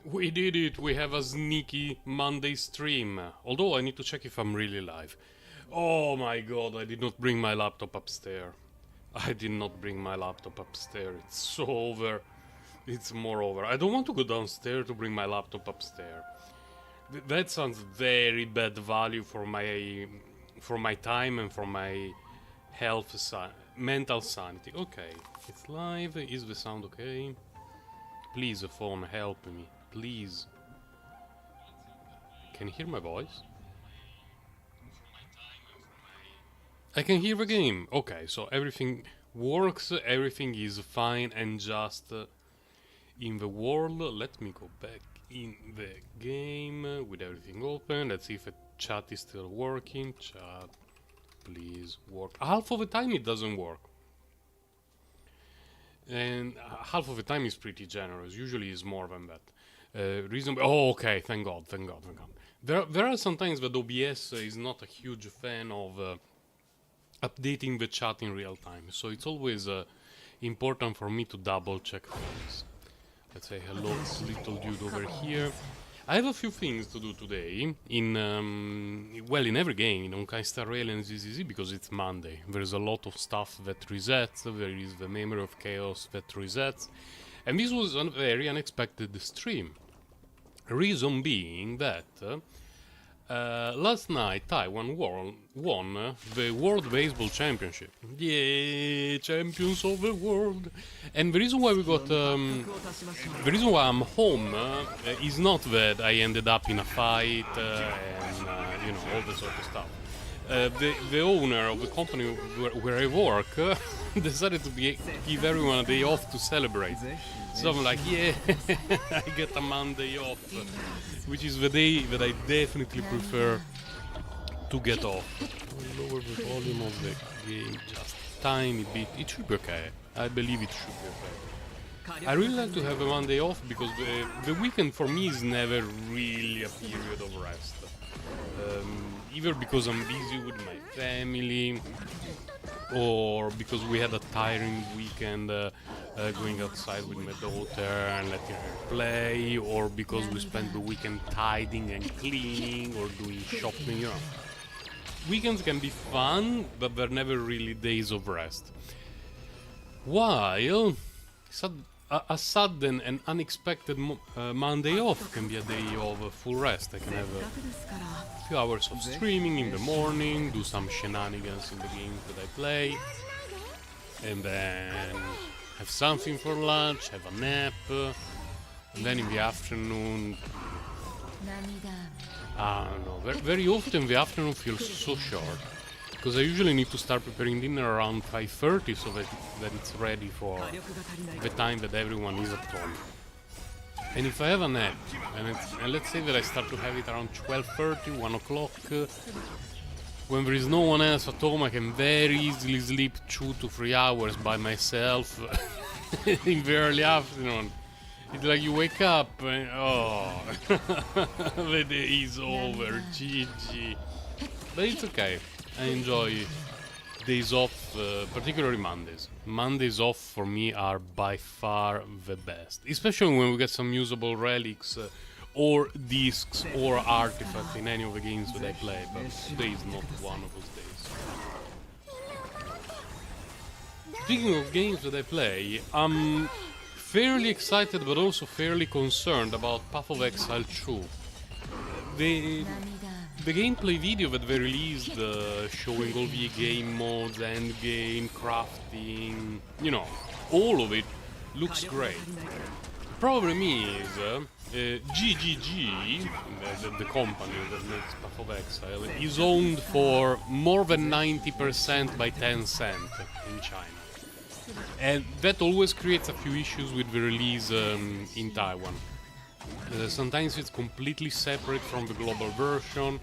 We did it! We have a sneaky Monday stream. Although I need to check if I'm really live. Oh my god, I did not bring my laptop upstairs. I did not bring my laptop upstairs. It's so over. It's more over. I don't want to go downstairs to bring my laptop upstairs. That sounds very bad value for my time and for my health, mental sanity. Okay, it's live. Is the sound okay? Please, phone, help me. Please. Can you hear my voice? I can hear the game. Okay, so everything works, everything is fine and just in the world. Let me go back in the game with everything open. Let's see if the chat is still working. Chat, please work. Half of the time it doesn't work. And half of the time is pretty generous. Usually is more than that. Reason. Oh, okay. Thank God. Thank God. Thank God. There are sometimes that OBS is not a huge fan of updating the chat in real time. So it's always important for me to double check things. Let's say hello to this little dude over here. I have a few things to do today in well, in every game, in Honkai Star Rail and ZZZ, because it's Monday. There's a lot of stuff that resets, there is the Memory of Chaos that resets, and this was a very unexpected stream. Reason being that last night Taiwan won the World Baseball Championship. Yeah, champions of the world. And the reason why we got, the reason why I'm home is not that I ended up in a fight and you know, all this sort of stuff. The owner of the company where I work decided to give everyone a day off to celebrate. So I'm like, yeah, I get a Monday off, which is the day that I definitely prefer to get off. I'll lower the volume of the game just a tiny bit. It should be okay. I believe it should be okay. I really like to have a Monday off because the weekend for me is never really a period of rest. Either because I'm busy with my family, or because we had a tiring weekend going outside with my daughter and letting her play, or because we spent the weekend tidying and cleaning or doing shopping, you know. Weekends can be fun, but they're never really days of rest. While a sudden and unexpected Monday off can be a day of full rest. I can have a few hours of streaming in the morning, do some shenanigans in the games that I play, and then have something for lunch, have a nap, and then in the afternoon, I don't know, very often the afternoon feels so short, because I usually need to start preparing dinner around 5:30 so that it's ready for the time that everyone is at home. And if I have a nap, and let's say that I start to have it around 12:30, 1 o'clock, when there is no one else at home, I can very easily sleep 2 to 3 hours by myself in the early afternoon. It's like you wake up and, oh, the day is over, GG. But it's okay. I enjoy days off, particularly Mondays. Mondays off for me are by far the best, especially when we get some usable relics or discs or artifacts in any of the games that I play, but today is not one of those days. Speaking of games that I play, I'm fairly excited but also fairly concerned about Path of Exile 2. The gameplay video that they released showing all the game modes, endgame, crafting, you know, all of it looks great. The problem is GGG, the company that makes Path of Exile, is owned for more than 90% by Tencent in China. And that always creates a few issues with the release in Taiwan. Sometimes it's completely separate from the global version,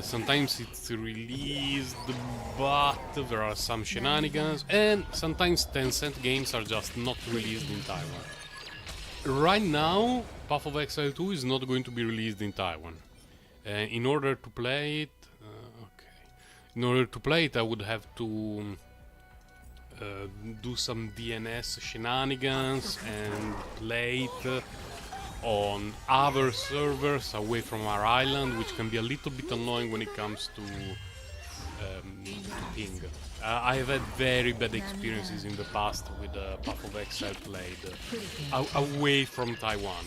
sometimes it's released, but there are some shenanigans, and sometimes Tencent games are just not released in Taiwan. Right now, Path of Exile 2 is not going to be released in Taiwan. In order to play it, I would have to do some DNS shenanigans and play it on other servers away from our island, which can be a little bit annoying when it comes to ping. I've had very bad experiences in the past with Path of Exile played away from Taiwan.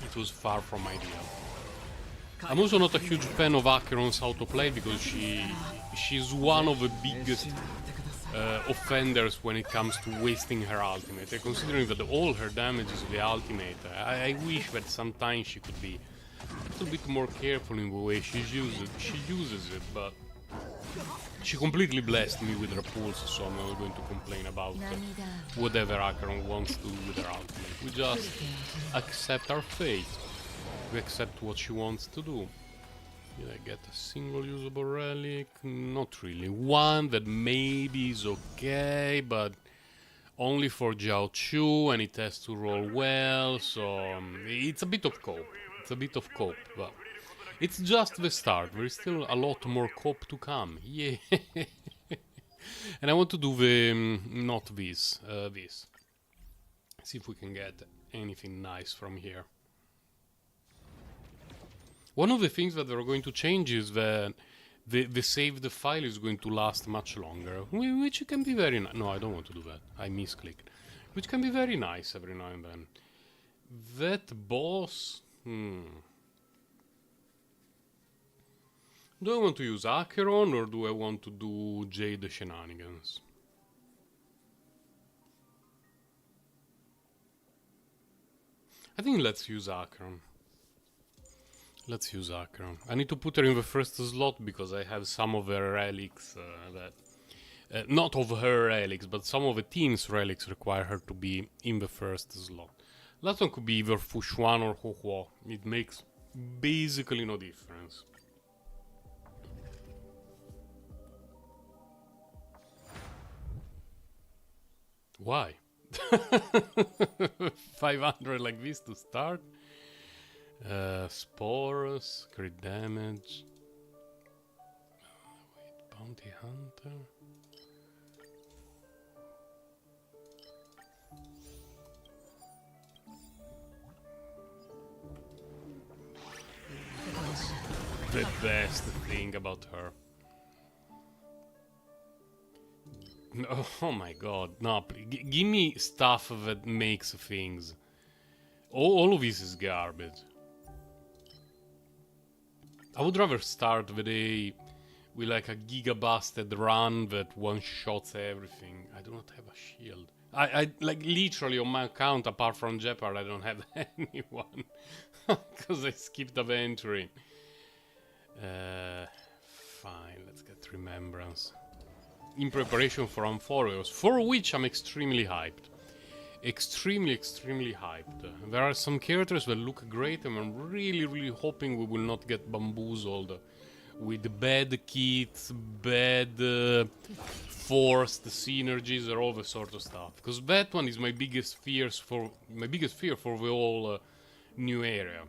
It was far from ideal. I'm also not a huge fan of Acheron's autoplay because she's one of the biggest offenders when it comes to wasting her ultimate. Considering that all her damage is the ultimate, I wish that sometimes she could be a little bit more careful in the way she uses it, but she completely blessed me with her pulse, so I'm not going to complain about whatever Acheron wants to do with her ultimate. We just accept our fate. We accept what she wants to do. Did I get a single usable relic? Not really. One that maybe is okay, but only for Jiao Chu, and it has to roll well, so it's a bit of cope. It's a bit of cope, but it's just the start. There is still a lot more cope to come. Yeah. And I want to do the not this. This. See if we can get anything nice from here. One of the things that they're going to change is that the saved file is going to last much longer, which can be very nice. No, I don't want to do that. I misclicked. Which can be very nice every now and then. That boss... Do I want to use Acheron or do I want to do Jade shenanigans? I think let's use Acheron. Let's use Acheron. I need to put her in the first slot because I have some of her relics that... not of her relics, but some of the team's relics require her to be in the first slot. Last one could be either Fushuan or Huohuo. It makes basically no difference. Why? 500 like this to start? Spores, crit damage. Wait, bounty hunter. The best thing about her. No, oh my god, no, give me stuff that makes things. All of this is garbage. I would rather start the day with like a giga-busted run that one-shots everything. I do not have a shield. I like literally on my account, apart from Jeopard, I don't have anyone. Because I skipped adventuring. Fine, let's get Remembrance. In preparation for Amphorios, for which I'm extremely hyped. Extremely hyped. There are some characters that look great and I'm really hoping we will not get bamboozled with bad kits, bad forced synergies or all the sort of stuff. Because that one is my biggest fear for the whole new area.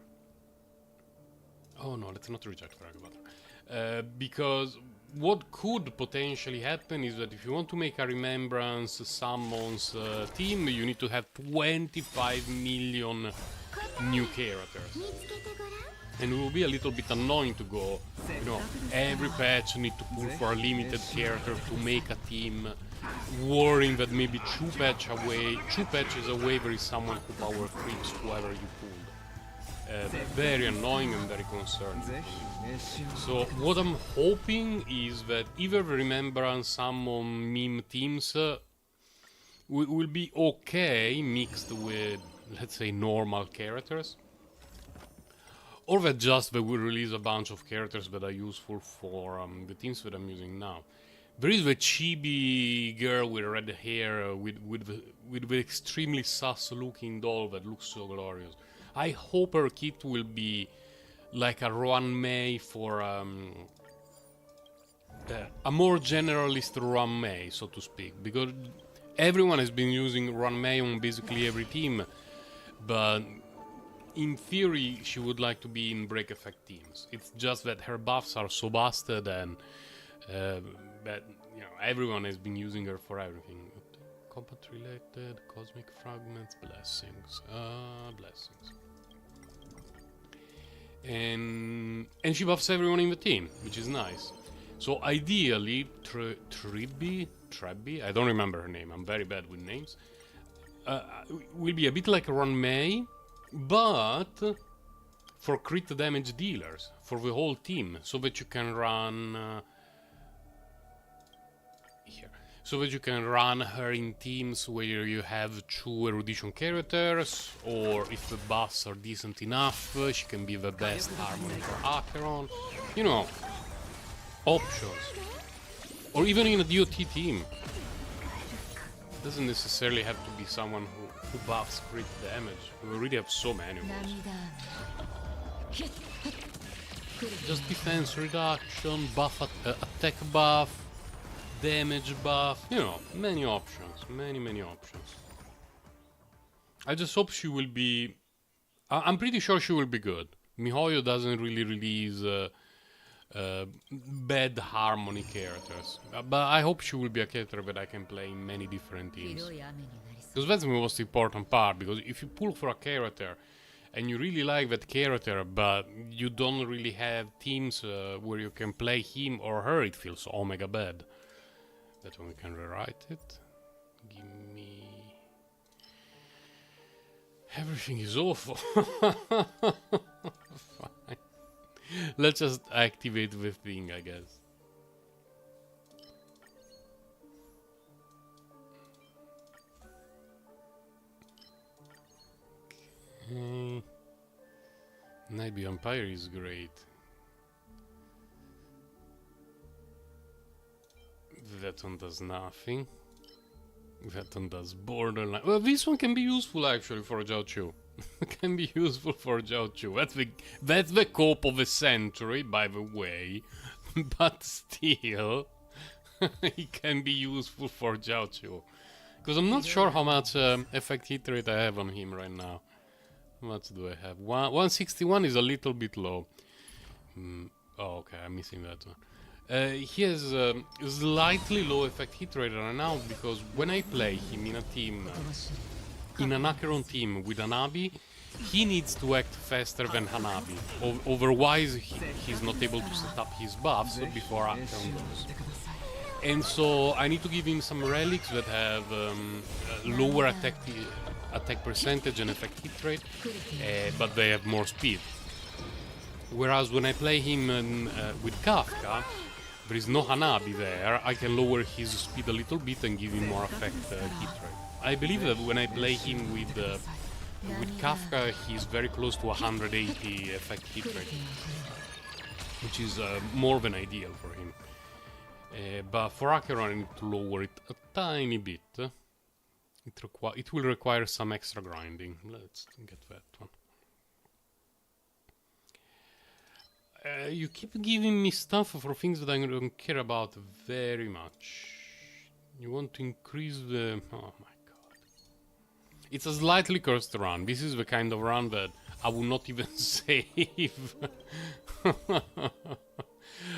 Oh no, let's not reject Fragabata. Because what could potentially happen is that if you want to make a Remembrance Summons team, you need to have 25 million new characters. And it will be a little bit annoying to go, you know, every patch you need to pull for a limited character to make a team, worrying that maybe two patches away there is someone who power creeps whoever you pulled. Very annoying and very concerning. So what I'm hoping is that either the Remembrance Summon meme teams will be okay mixed with, let's say, normal characters, or that just they will release a bunch of characters that are useful for the teams that I'm using now. There is the chibi girl with red hair with the extremely sus looking doll that looks so glorious. I hope her kit will be like a Ruan Mei for a more generalist Ruan Mei, so to speak, because everyone has been using Ruan Mei on basically every team, but in theory she would like to be in break effect teams. It's just that her buffs are so busted and that, you know, everyone has been using her for everything. combat related, cosmic fragments, blessings. Blessings. And she buffs everyone in the team, which is nice. So ideally, Trebby, I don't remember her name, I'm very bad with names, will be a bit like Ron May, but for crit damage dealers, for the whole team, so that you can run... here. So that you can run her in teams where you have 2 erudition characters, or if the buffs are decent enough, she can be the best harmony for Acheron. You know, options. Or even in a DOT team. Doesn't necessarily have to be someone who buffs crit damage. We already have so many of those. Just defense reduction, buff attack buff, damage buff, you know, many options, many options. I just hope she will be... I'm pretty sure she will be good. MiHoYo doesn't really release bad harmony characters, but I hope she will be a character that I can play in many different teams. Because that's the most important part, because if you pull for a character and you really like that character, but you don't really have teams where you can play him or her, it feels omega bad. That one we can rewrite it. Give me... Everything is awful. Fine. Let's just activate the thing, I guess. Okay. Night Beyond Empire is great. That one does nothing. That one does borderline. Well, this one can be useful actually for Zhao Chu. Can be useful for Zhao Chu. That's the cope of the century, by the way. But still, it can be useful for Zhao Chu. Because I'm not sure how much effect hit rate I have on him right now. How much do I have? 161 is a little bit low. Oh, okay, I'm missing that one. He has slightly low effect hit rate right now because when I play him in a team, in an Acheron team with Hanabi, he needs to act faster than Hanabi. Otherwise, he's not able to set up his buffs before Acheron does. And so I need to give him some relics that have lower attack percentage and effect hit rate, but they have more speed. Whereas when I play him with Kafka, there is no Hanabi there, I can lower his speed a little bit and give him more effect hit rate. I believe that when I play him with Kafka, he's very close to 180 effect hit rate, which is more than ideal for him. But for Acheron I need to lower it a tiny bit. It will require some extra grinding. Let's get that one. You keep giving me stuff for things that I don't care about very much. You want to increase the... Oh my god. It's a slightly cursed run. This is the kind of run that I will not even save.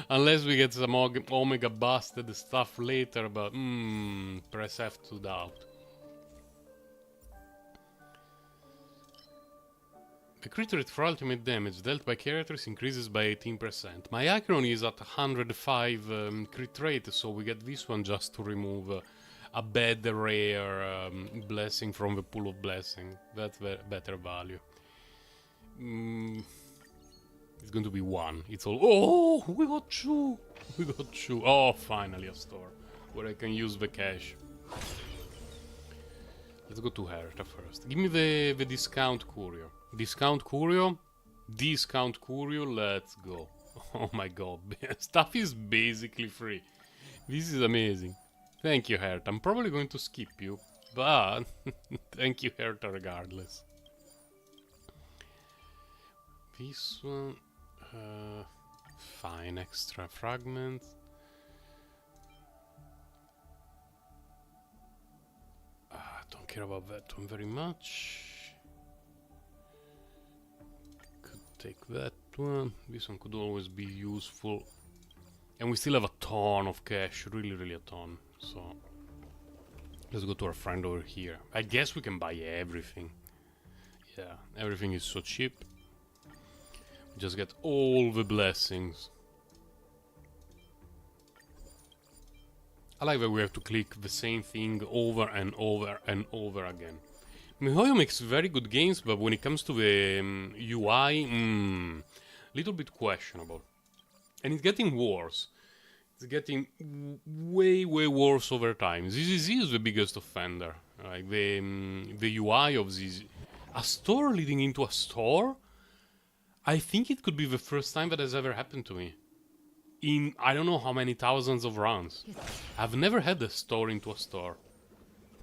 Unless we get some Omega busted stuff later, but press F to doubt. The crit rate for ultimate damage dealt by characters increases by 18%. My Acheron is at 105 crit rate, so we get this one just to remove a bad rare blessing from the pool of blessing. That's better value. It's going to be 1. It's all... Oh, we got 2! We got 2. Oh, finally a store where I can use the cash. Let's go to Herta first. Give me the discount curio. Discount curio? Discount curio, let's go. Oh my god, stuff is basically free. This is amazing. Thank you, Herta. I'm probably going to skip you, but thank you, Herta, regardless. This one... fine, extra fragment. Don't care about that one very much. Could take that one. This one could always be useful. And we still have a ton of cash, really a ton. So Let's go to our friend over here. I guess we can buy everything. Yeah, everything is so cheap. We just get all the blessings. I like that we have to click the same thing over and over and over again. MiHoYo makes very good games, but when it comes to the UI, little bit questionable. And it's getting worse. It's getting way worse over time. ZZZ is the biggest offender. Like the UI of ZZZ. A store leading into a store? I think it could be the first time that has ever happened to me. In I don't know how many thousands of runs. I've never had a store into a store.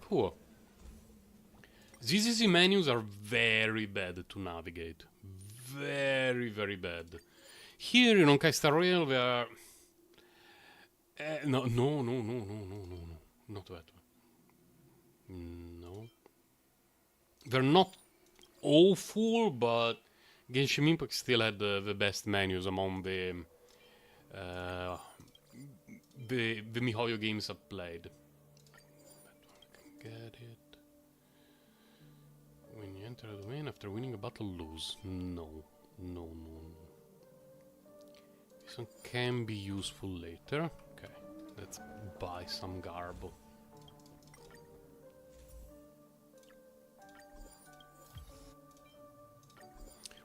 Cool. ZZZ menus are very bad to navigate. Very bad. Here in Honkai Star Rail they are... no. Not that one. No. They're not awful, but Genshin Impact still had the best menus among the MiHoYo games I've played. Get it. When you enter a domain after winning a battle, lose. No. This one can be useful later. Okay, let's buy some garbo.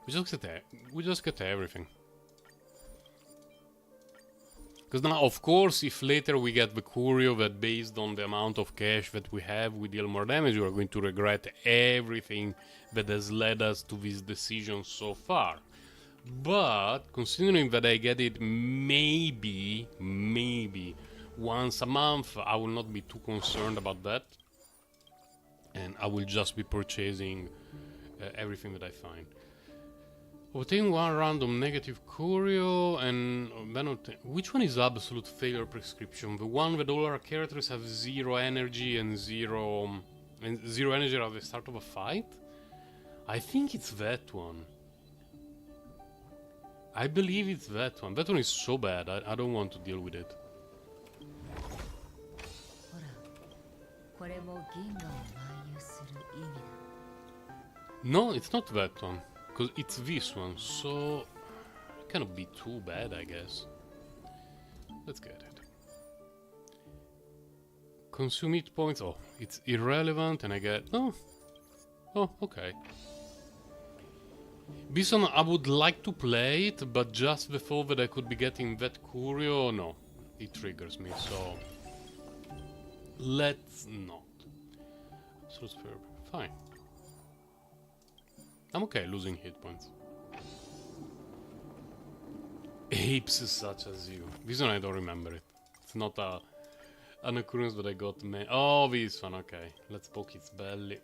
We just get everything. Because now, of course, if later we get the curio that based on the amount of cash that we have, we deal more damage, we are going to regret everything that has led us to this decision so far. But, considering that I get it maybe once a month, I will not be too concerned about that. And I will just be purchasing everything that I find. Obtain one random negative curio and then which one is absolute failure prescription? The one that all our characters have zero energy and zero energy at the start of a fight? I think it's that one. I believe it's that one. That one is so bad. I don't want to deal with it. No, it's not that one. Because it's this one, so it cannot be too bad, I guess. Let's get it. Consume hit points. Oh, it's irrelevant, and I get... Oh, okay. This one, I would like to play it, but just the thought that I could be getting that curio, no. It triggers me, so... Let's not. So it's fair. Fine. I'm okay losing hit points. Apes such as you. This one I don't remember it. It's not an occurrence that I got. Oh, this one, okay. Let's poke its belly.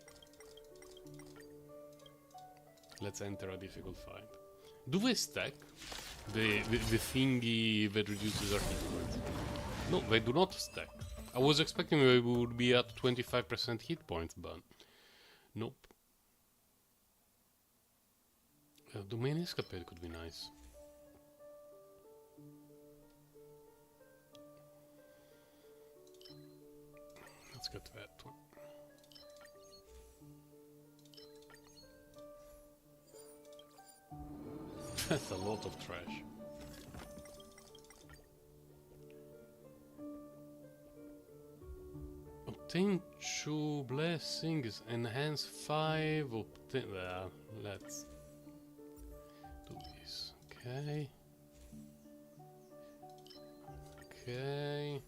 Let's enter a difficult fight. Do they stack? The thingy that reduces our hit points? No, they do not stack. I was expecting we would be at 25% hit points, but nope. Domain escapade could be nice. Let's get that one. That's a lot of trash. Obtain 2 blessings, enhance 5, obtain... let's do this. Okay. Okay.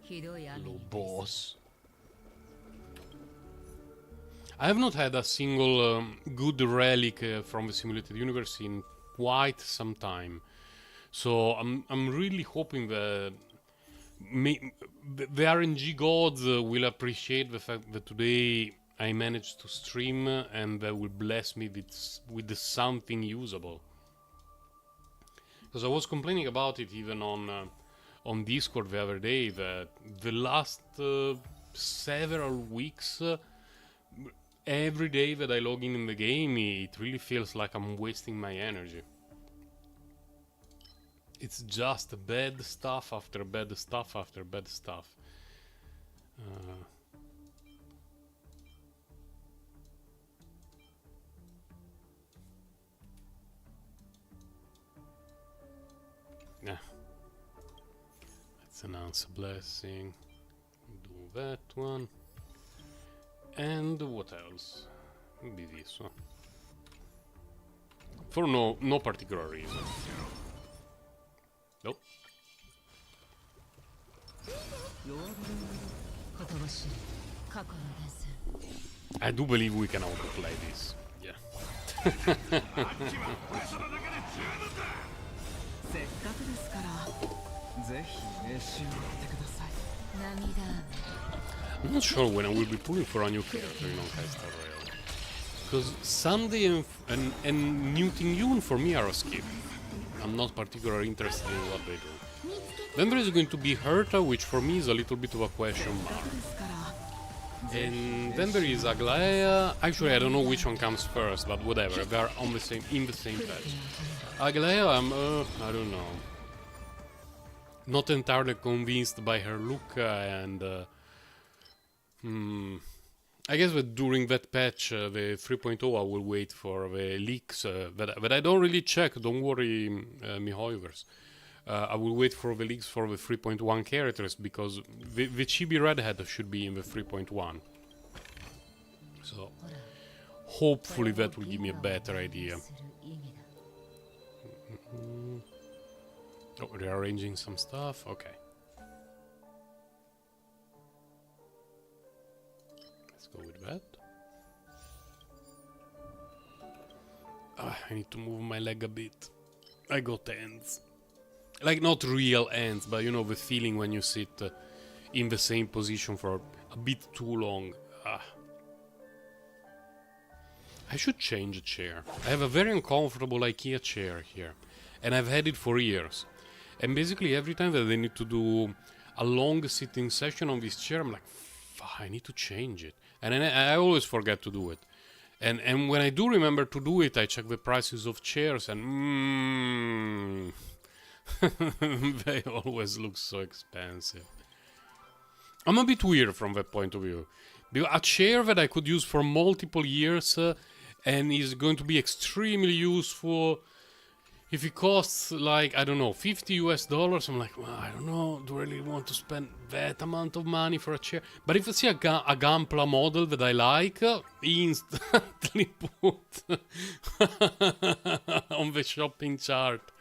Hello, boss. I have not had a single good relic from the simulated universe in quite some time. So I'm really hoping that the RNG gods will appreciate the fact that today I managed to stream and they will bless me with something usable. Because I was complaining about it even on Discord the other day that the last several weeks, every day that I log in the game, it really feels like I'm wasting my energy. It's just bad stuff after bad stuff after bad stuff. Yeah. Let's announce a blessing. Do that one. And what else? Maybe this one. For no particular reason. Nope. I do believe we can autoplay this. Yeah. I'm not sure when I will be pulling for a new character in Honkai Star Rail. Because Sunday and Newton Yun for me are a skip. I'm not particularly interested in what they do. Then there is going to be Herta, which for me is a little bit of a question mark. And then there is Aglaea. Actually, I don't know which one comes first, but whatever. They are on the same patch. Aglaea, I don't know. Not entirely convinced by her look, and I guess that during that patch, the 3.0, I will wait for the leaks that I don't really check. Don't worry, Mihoivers. I will wait for the leaks for the 3.1 characters because the Chibi Redhead should be in the 3.1. So hopefully that will give me a better idea. Oh, rearranging some stuff. Okay. Let's go with that. I need to move my leg a bit. I got ends. Like, not real ends, but you know the feeling when you sit in the same position for a bit too long. I should change a chair. I have a very uncomfortable IKEA chair here, and I've had it for years. And basically every time that I need to do a long sitting session on this chair, I'm like, I need to change it. And then I always forget to do it. And when I do remember to do it, I check the prices of chairs and they always look so expensive. I'm a bit weird from that point of view. A chair that I could use for multiple years and is going to be extremely useful. If it costs like, I don't know, $50 I'm like, well, I don't know, do I really want to spend that amount of money for a chair? But if I see a Gampla model that I like, instantly put on the shopping chart.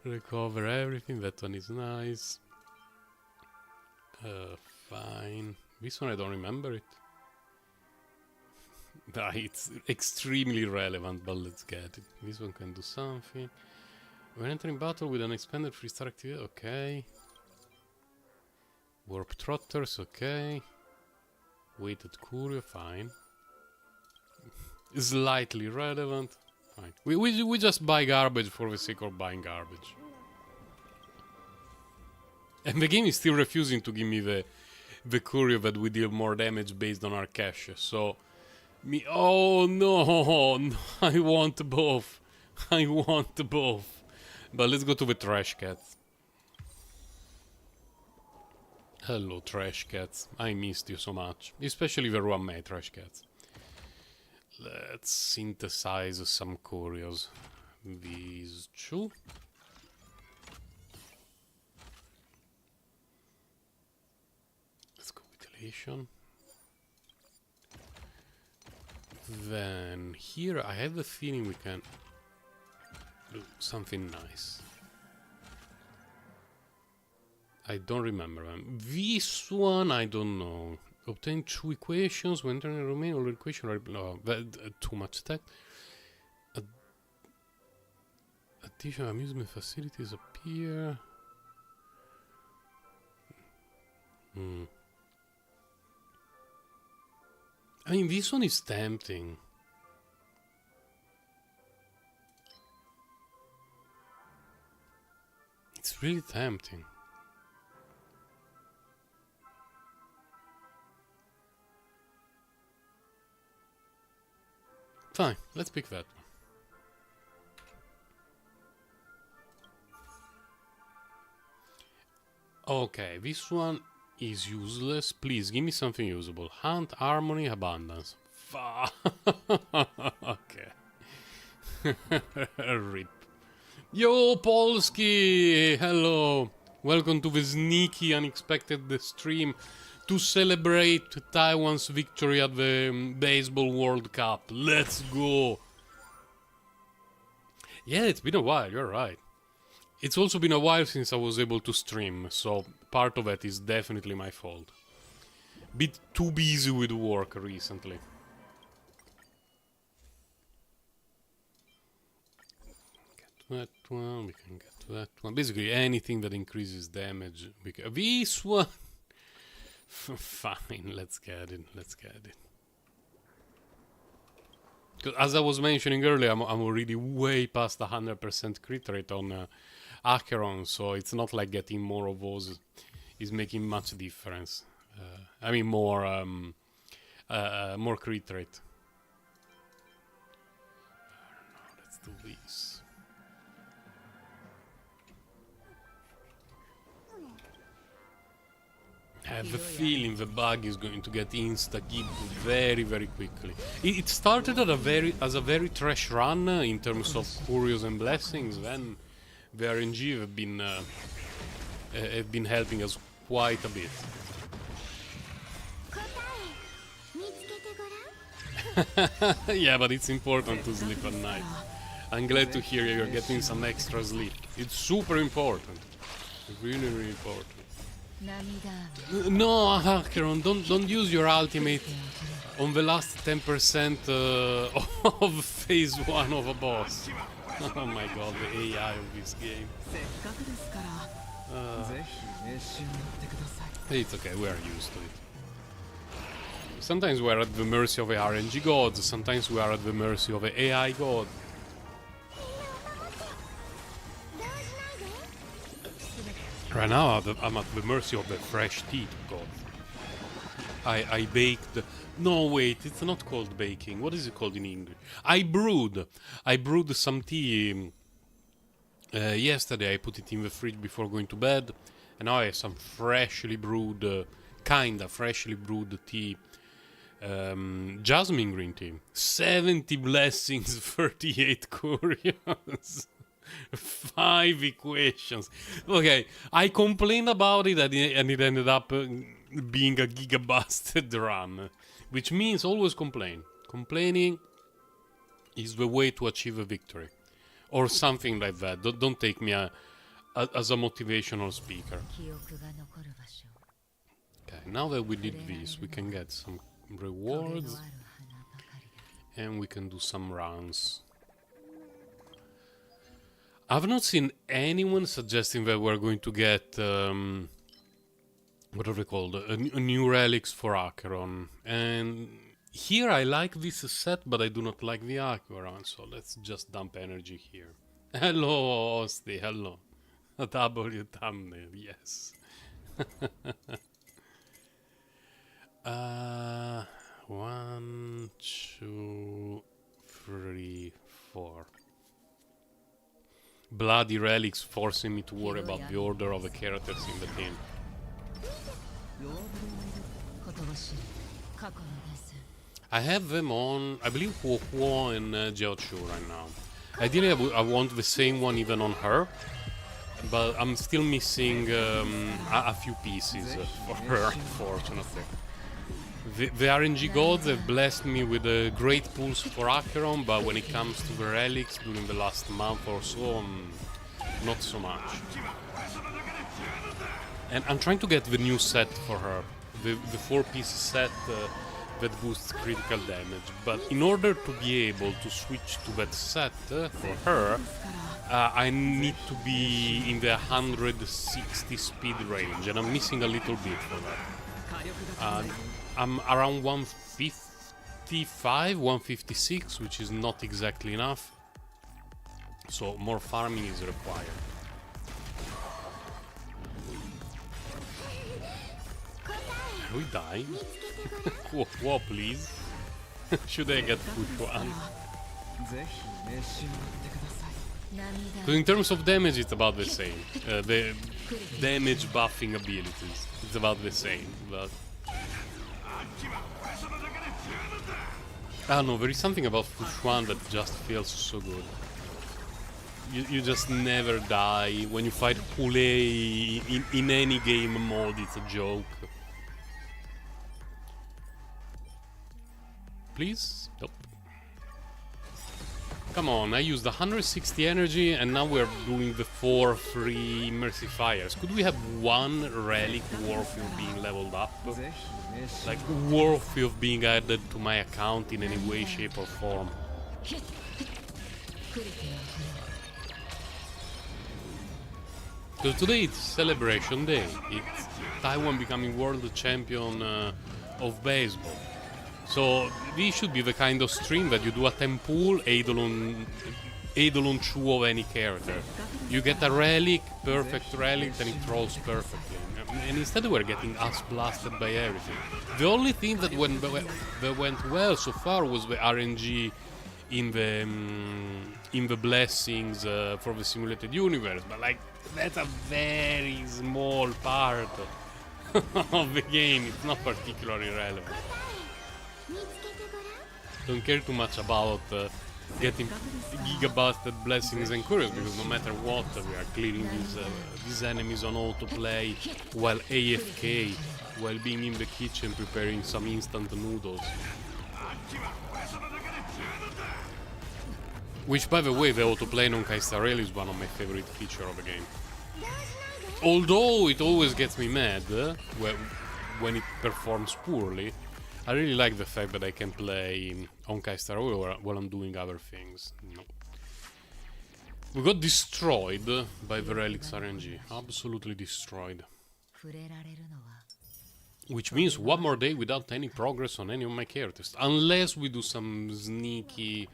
Recover everything, that one is nice. Fine. This one I don't remember it. It's extremely relevant, but let's get it. This one can do something. When entering battle with an expanded free star activity, okay. Warp Trotters, okay. Weighted Courier, fine. Slightly relevant, fine. We just buy garbage for the sake of buying garbage. And the game is still refusing to give me the courier that will deal more damage based on our cash, so... Oh no, I want both. I want both. But let's go to the trash cats. Hello, trash cats. I missed you so much. Especially the Ruame trash cats. Let's synthesize some couriers. These two. Let's go with elation. Then here I have the feeling we can do something nice. I don't remember them. This one I don't know. Obtain 2 equations when entering a domain. All equations are too much text. Additional amusement facilities appear. I mean, this one is tempting. It's really tempting. Fine, let's pick that one. Okay, this one is useless. Please give me something usable. Hunt, harmony, abundance. Okay. Rip. Yo, Polski! Hello! Welcome to the sneaky, unexpected stream to celebrate Taiwan's victory at the Baseball World Cup. Let's go! Yeah, it's been a while, you're right. It's also been a while since I was able to stream, so part of it is definitely my fault. Bit too busy with work recently. That one, we can get to that one. Basically, anything that increases damage. This one! Fine, let's get it, let's get it. 'Cause as I was mentioning earlier, I'm already way past 100% crit rate on Acheron, so it's not like getting more of those is making much difference. I mean, more crit rate. I don't know, let's do this. I have a feeling the bug is going to get insta-gibbed very, very quickly. It started at as a very trash run in terms of Curios and Blessings, then the RNG have been helping us quite a bit. Yeah, but it's important to sleep at night. I'm glad to hear you're getting some extra sleep. It's super important. Really, really important. No, Acheron, don't use your ultimate on the last 10% of phase 1 of a boss. Oh my god, the AI of this game. It's okay, we are used to it. Sometimes we are at the mercy of the RNG gods, sometimes we are at the mercy of the AI god. Right now, I'm at the mercy of the fresh tea god. I baked... No, wait, it's not called baking. What is it called in English? I brewed some tea yesterday. I put it in the fridge before going to bed. And now I have some freshly brewed, kinda freshly brewed tea. Jasmine green tea. 70 blessings, 38 curios. 5 equations. Okay, I complained about it and it ended up being a gigabusted run. Which means always complain. Complaining is the way to achieve a victory. Or something like that. Don't take me as a motivational speaker. Okay, now that we did this, we can get some rewards. And we can do some rounds. I've not seen anyone suggesting that we're going to get, what are they called, a new relics for Acheron. And here I like this set, but I do not like the Acheron, so let's just dump energy here. Hello, Osti, hello. A W thumbnail, yes. 1, 2, 3, 4. Bloody relics forcing me to worry about the order of the characters in the team. I have them on, I believe, Huo and Jiaochu right now. Ideally, I want the same one even on her, but I'm still missing a few pieces for her, unfortunately. The RNG gods have blessed me with great pulls for Acheron, but when it comes to the relics during the last month or so, not so much. And I'm trying to get the new set for her, the 4-piece set that boosts critical damage. But in order to be able to switch to that set for her, I need to be in the 160 speed range, and I'm missing a little bit for that. I'm around 155, 156, which is not exactly enough. So more farming is required. Are we dying? Whoa, please. Should I get push one? So in terms of damage, it's about the same. damage buffing abilities. It's about the same, but... I don't know, there is something about Fushuan that just feels so good. You just never die. When you fight Pule in any game mode, it's a joke. Please? Nope. Come on, I used 160 energy and now we're doing the 4 free Mercy Fires. Could we have one relic worthy of being leveled up? Like, worthy of being added to my account in any way, shape or form? Because today it's Celebration Day. It's Taiwan becoming world champion of baseball. So this should be the kind of stream that you do a temple, Eidolon 2 of any character. You get a relic, perfect relic, and it rolls perfectly. And instead we're getting us blasted by everything. The only thing that went well so far was the RNG in the blessings for the simulated universe, but like that's a very small part of the game. It's not particularly relevant. Don't care too much about getting gigabusted blessings and curious, because no matter what, we are clearing these enemies on autoplay while AFK, while being in the kitchen preparing some instant noodles. Which, by the way, the autoplay in Honkai Star Rail is one of my favorite features of the game. Although it always gets me mad when it performs poorly, I really like the fact that I can play Honkai Star Rail while I'm doing other things. No. We got destroyed by the Relics RNG. Absolutely destroyed. Which means one more day without any progress on any of my characters. Unless we do some sneaky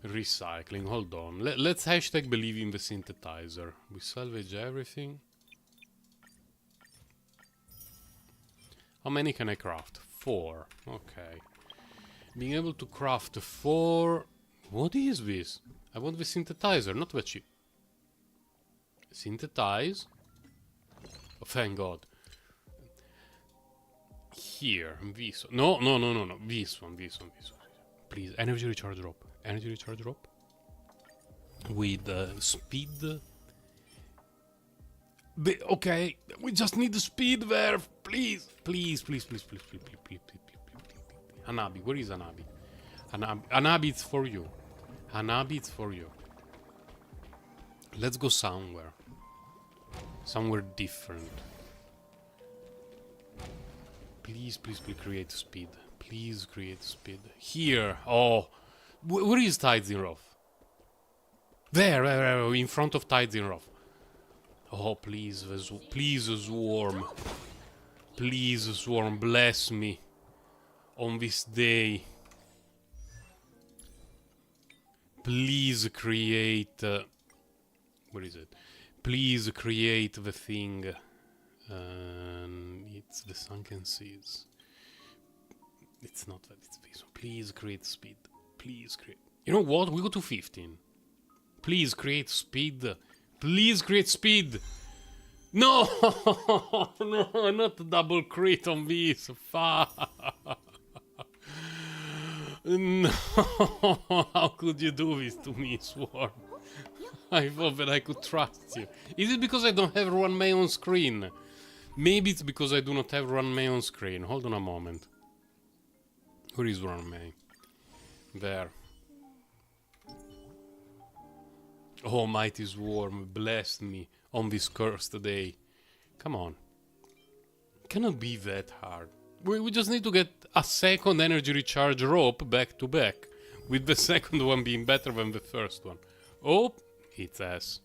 recycling. Hold on. Let's hashtag believe in the synthesizer. We salvage everything. How many can I craft? 4. Okay. Being able to craft 4... What is this? I want the synthesizer, not the chip. Synthesize. Oh, thank God. Here. This one. No. This one. Please. Energy recharge drop. Energy recharge drop. With speed. Okay. We just need the speed there. Please. Please. Hanabi. Where is Hanabi? Hanabi, it's for you. Hanabi, it's for you. Let's go somewhere. Somewhere different. Please create speed. Please create speed. Here. Oh. Where is Tidezinroth? There, in front of Tidezinroth. Oh, please, please, Swarm. Please, Swarm, bless me on this day. Please create... where is it? Please create the thing. It's the Sunken Seas. It's not that, it's this one. Please create speed. Please create... You know what? We go to 15. Please create speed. Please create speed. No! No, not double crit on this. Fuck. No. How could you do this to me, Swarm? I thought that I could trust you. Is it because I don't have Run May on screen? Maybe it's because I do not have Run May on screen. Hold on a moment. Where is Run May? There. Oh, mighty Swarm, bless me on this cursed day. Come on. Cannot be that hard. We just need to get a second energy recharge rope back to back, with the second one being better than the first one. Oh, it's ass.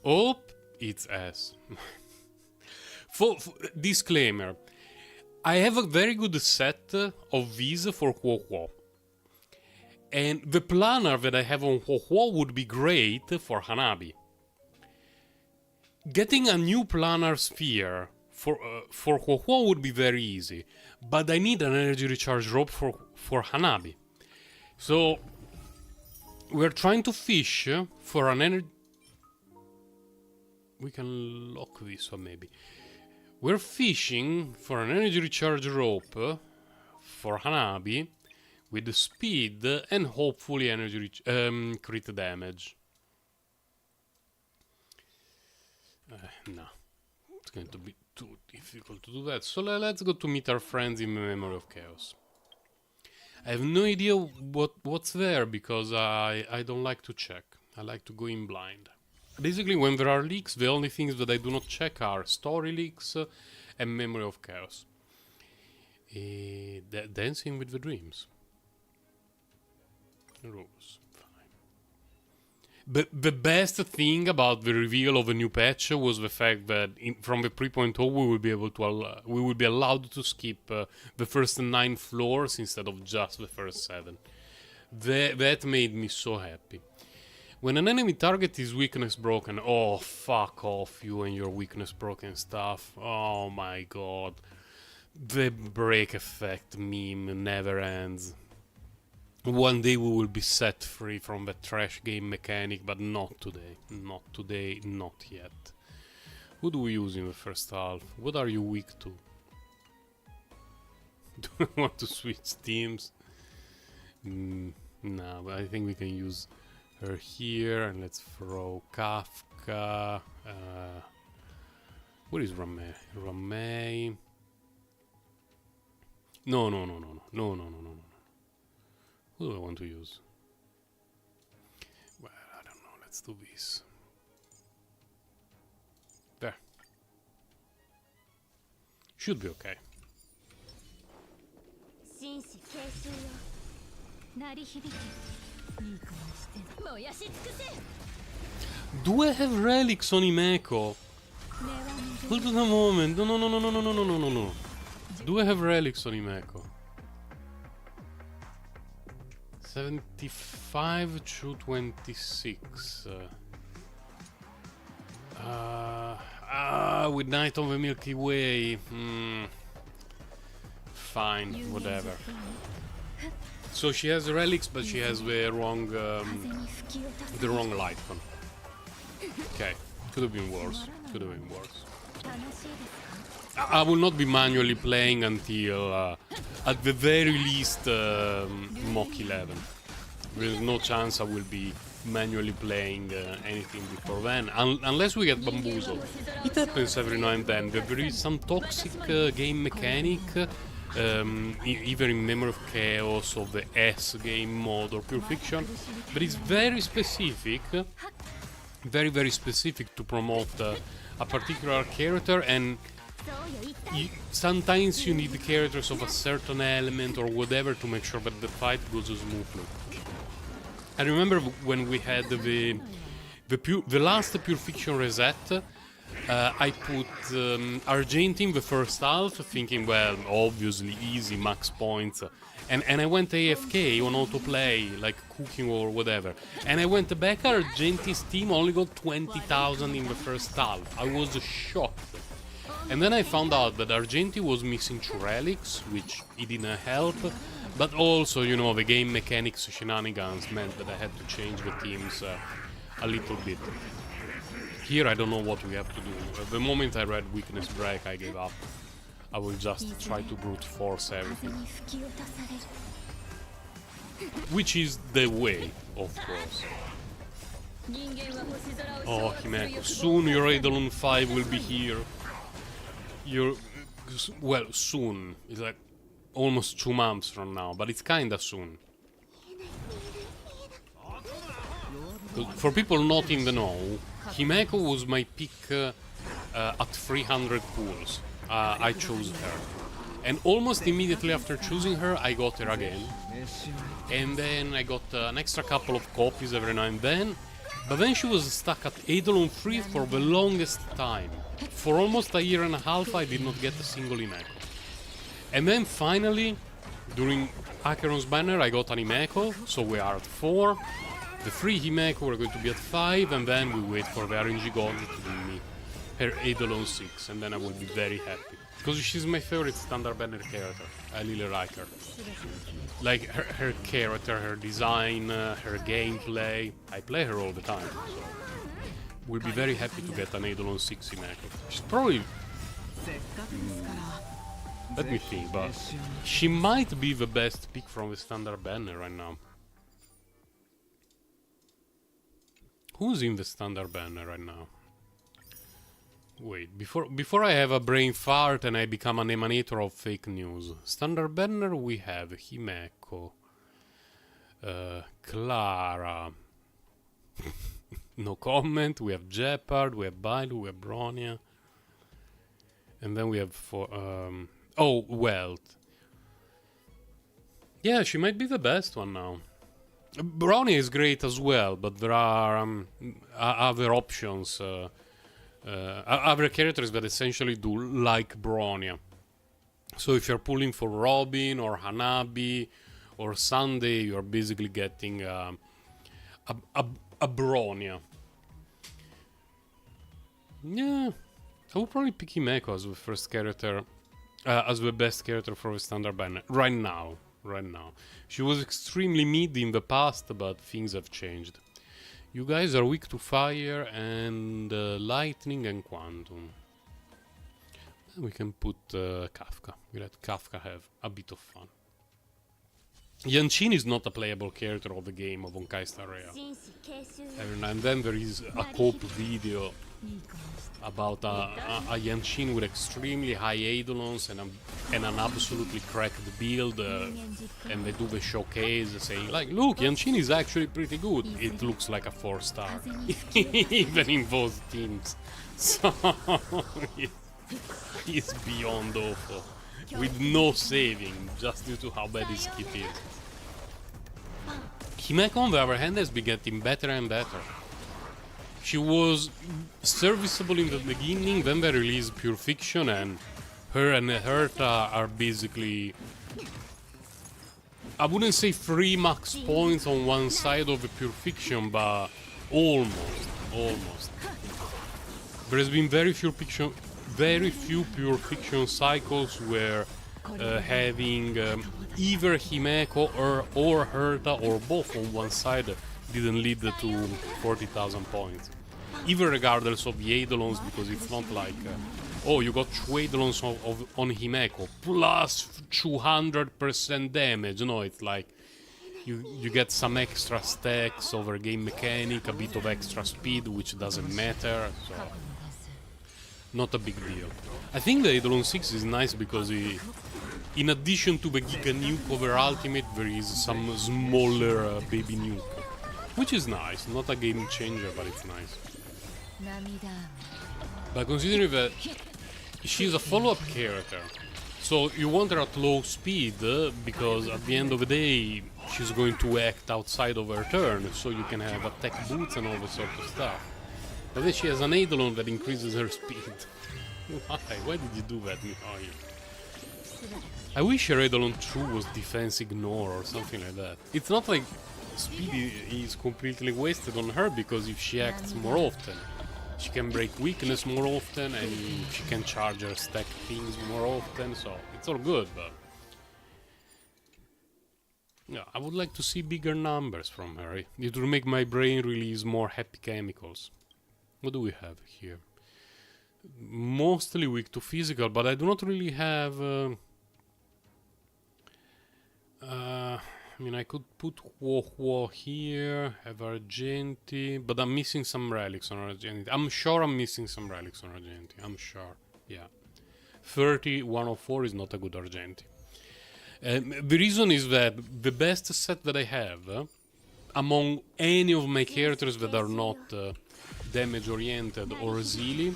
Oh, it's ass. Disclaimer. I have a very good set of these for Huohuo. And the planner that I have on Huohuo would be great for Hanabi. Getting a new planner sphere for Huohuo would be very easy. But I need an energy recharge rope for Hanabi. So we're trying to fish for an energy... We can lock this one maybe. We're fishing for an energy recharge rope for Hanabi with the speed and hopefully energy crit damage. No, it's going to be too difficult to do that. So let's go to meet our friends in Memory of Chaos. I have no idea what's there because I don't like to check. I like to go in blind. Basically, when there are leaks, the only things that I do not check are story leaks and Memory of Chaos. Dancing with the Dreams. Rules. Fine. The best thing about the reveal of a new patch was the fact that from the 3.0 we will be able to we will be allowed to skip the first 9 floors instead of just the first 7. That made me so happy. When an enemy target is weakness broken, oh fuck off you and your weakness broken stuff. Oh my god. The break effect meme never ends. One day we will be set free from the trash game mechanic, but not today. Not today, not yet. Who do we use in the first half? What are you weak to? Do I want to switch teams? No, but I think we can use her here, and let's throw Kafka. What is Ramei? Ramei. No. Who do I want to use? Well, I don't know. Let's do this. There. Should be okay. Do I have relics on Himeko? Hold on a moment. No. Do I have relics on Himeko? 75 to 26. With Night on the Milky Way. Fine, whatever. So she has relics, but she has the wrong light one. Okay, could have been worse. I will not be manually playing until, at the very least, MoC 11. There's no chance I will be manually playing anything before then, unless we get bamboozled. It happens every now and then. There is some toxic game mechanic, either in Memory of Chaos or the S game mode or Pure Fiction, but it's very specific, very specific to promote a particular character, and sometimes you need the characters of a certain element or whatever to make sure that the fight goes smoothly. I remember when we had the last Pure Fiction reset, I put Argentine the first half, thinking, well, obviously easy, max points, and I went AFK on autoplay, like cooking or whatever, and I went back, Argentine's team only got 20,000 in the first half. I was shocked. And then I found out that Argenti was missing 2 relics, which it didn't help, but also, you know, the game mechanics shenanigans meant that I had to change the teams a little bit. Here I don't know what we have to do. The moment I read Weakness Break, I gave up. I will just try to brute force everything. Which is the way, of course. Oh, Himeko, soon your Eidolon 5 will be here. Well, soon. It's like almost 2 months from now, but it's kinda soon. For people not in the know, Himeko was my pick at 300 pools. I chose her. And almost immediately after choosing her, I got her again. And then I got an extra couple of copies every now and then. But then she was stuck at Eidolon 3 for the longest time. For almost a year and a half, I did not get a single Himeko. And then finally, during Acheron's Banner, I got an Himeko, so we are at 4. The 3 Himeko were going to be at 5, and then we wait for the RNG God to give me her Eidolon 6, and then I will be very happy. Because she's my favorite standard banner character. I really like her. Like, her character, her design, her gameplay. I play her all the time, so will be very happy to get an Eidolon 6 Himeko. She's probably... let me think, but she might be the best pick from the standard banner right now. Who's in the standard banner right now? Wait, before I have a brain fart and I become an emanator of fake news. Standard banner we have Himeko, Clara. No comment. We have Jeopard, we have Bailu, we have Bronya. And then we have oh, Wealth. Yeah, she might be the best one now. Bronya is great as well, but there are other options, other characters that essentially do like Bronya. So if you're pulling for Robin or Hanabi or Sunday, you're basically getting a Bronya. Yeah, I would probably pick Himeko as the first character, as the best character for the standard banner right now. She was extremely mid in the past, but things have changed. You guys are weak to fire and lightning and quantum. We can put Kafka. We let Kafka have a bit of fun. Yanshin is not a playable character of the game of Honkai Star Rail. Every now and then there is a cope video about a Yanshin with extremely high Eidolons and an absolutely cracked build, and they do the showcase saying like, look, Yanshin is actually pretty good. It looks like a 4-star, even in both teams. So it's beyond awful, with no saving, just due to how bad his skip is. Himeko, on the other hand, has been getting better and better. She was serviceable in the beginning, then they released Pure Fiction, and her and Herta are basically... I wouldn't say 3 max points on one side of the Pure Fiction, but almost. There has been very few Pure Fiction cycles where having either Himeko or Herta or both on one side didn't lead to 40,000 points. Even regardless of the Eidolons, because it's not like oh, you got 2 Eidolons on Himeko plus 200% damage. No, it's like you get some extra stacks over game mechanic, a bit of extra speed, which doesn't matter, so not a big deal. I think the Eidolon 6 is nice because in addition to the Giga Nuke over Ultimate, there is some smaller baby nuke, which is nice. Not a game changer, but it's nice. But considering that she's a follow-up character, so you want her at low speed, because at the end of the day she's going to act outside of her turn, so you can have attack boots and all that sort of stuff. But then she has an Eidolon that increases her speed. Why? Why did you do that, Mihail? I wish her Eidolon 2 was defense ignore or something like that. It's not like speed is completely wasted on her, because if she acts more often, she can break weakness more often, and she can charge her stack things more often, so it's all good, but... yeah, I would like to see bigger numbers from her. It will make my brain release more happy chemicals. What do we have here? Mostly weak to physical, but I do not really have... I mean, I could put Huo here, have Argenti, but I'm missing some relics on Argenti. I'm sure I'm missing some relics on Argenti, I'm sure, yeah. 104 is not a good Argenti. The reason is that the best set that I have, among any of my characters that are not damage oriented or Zili,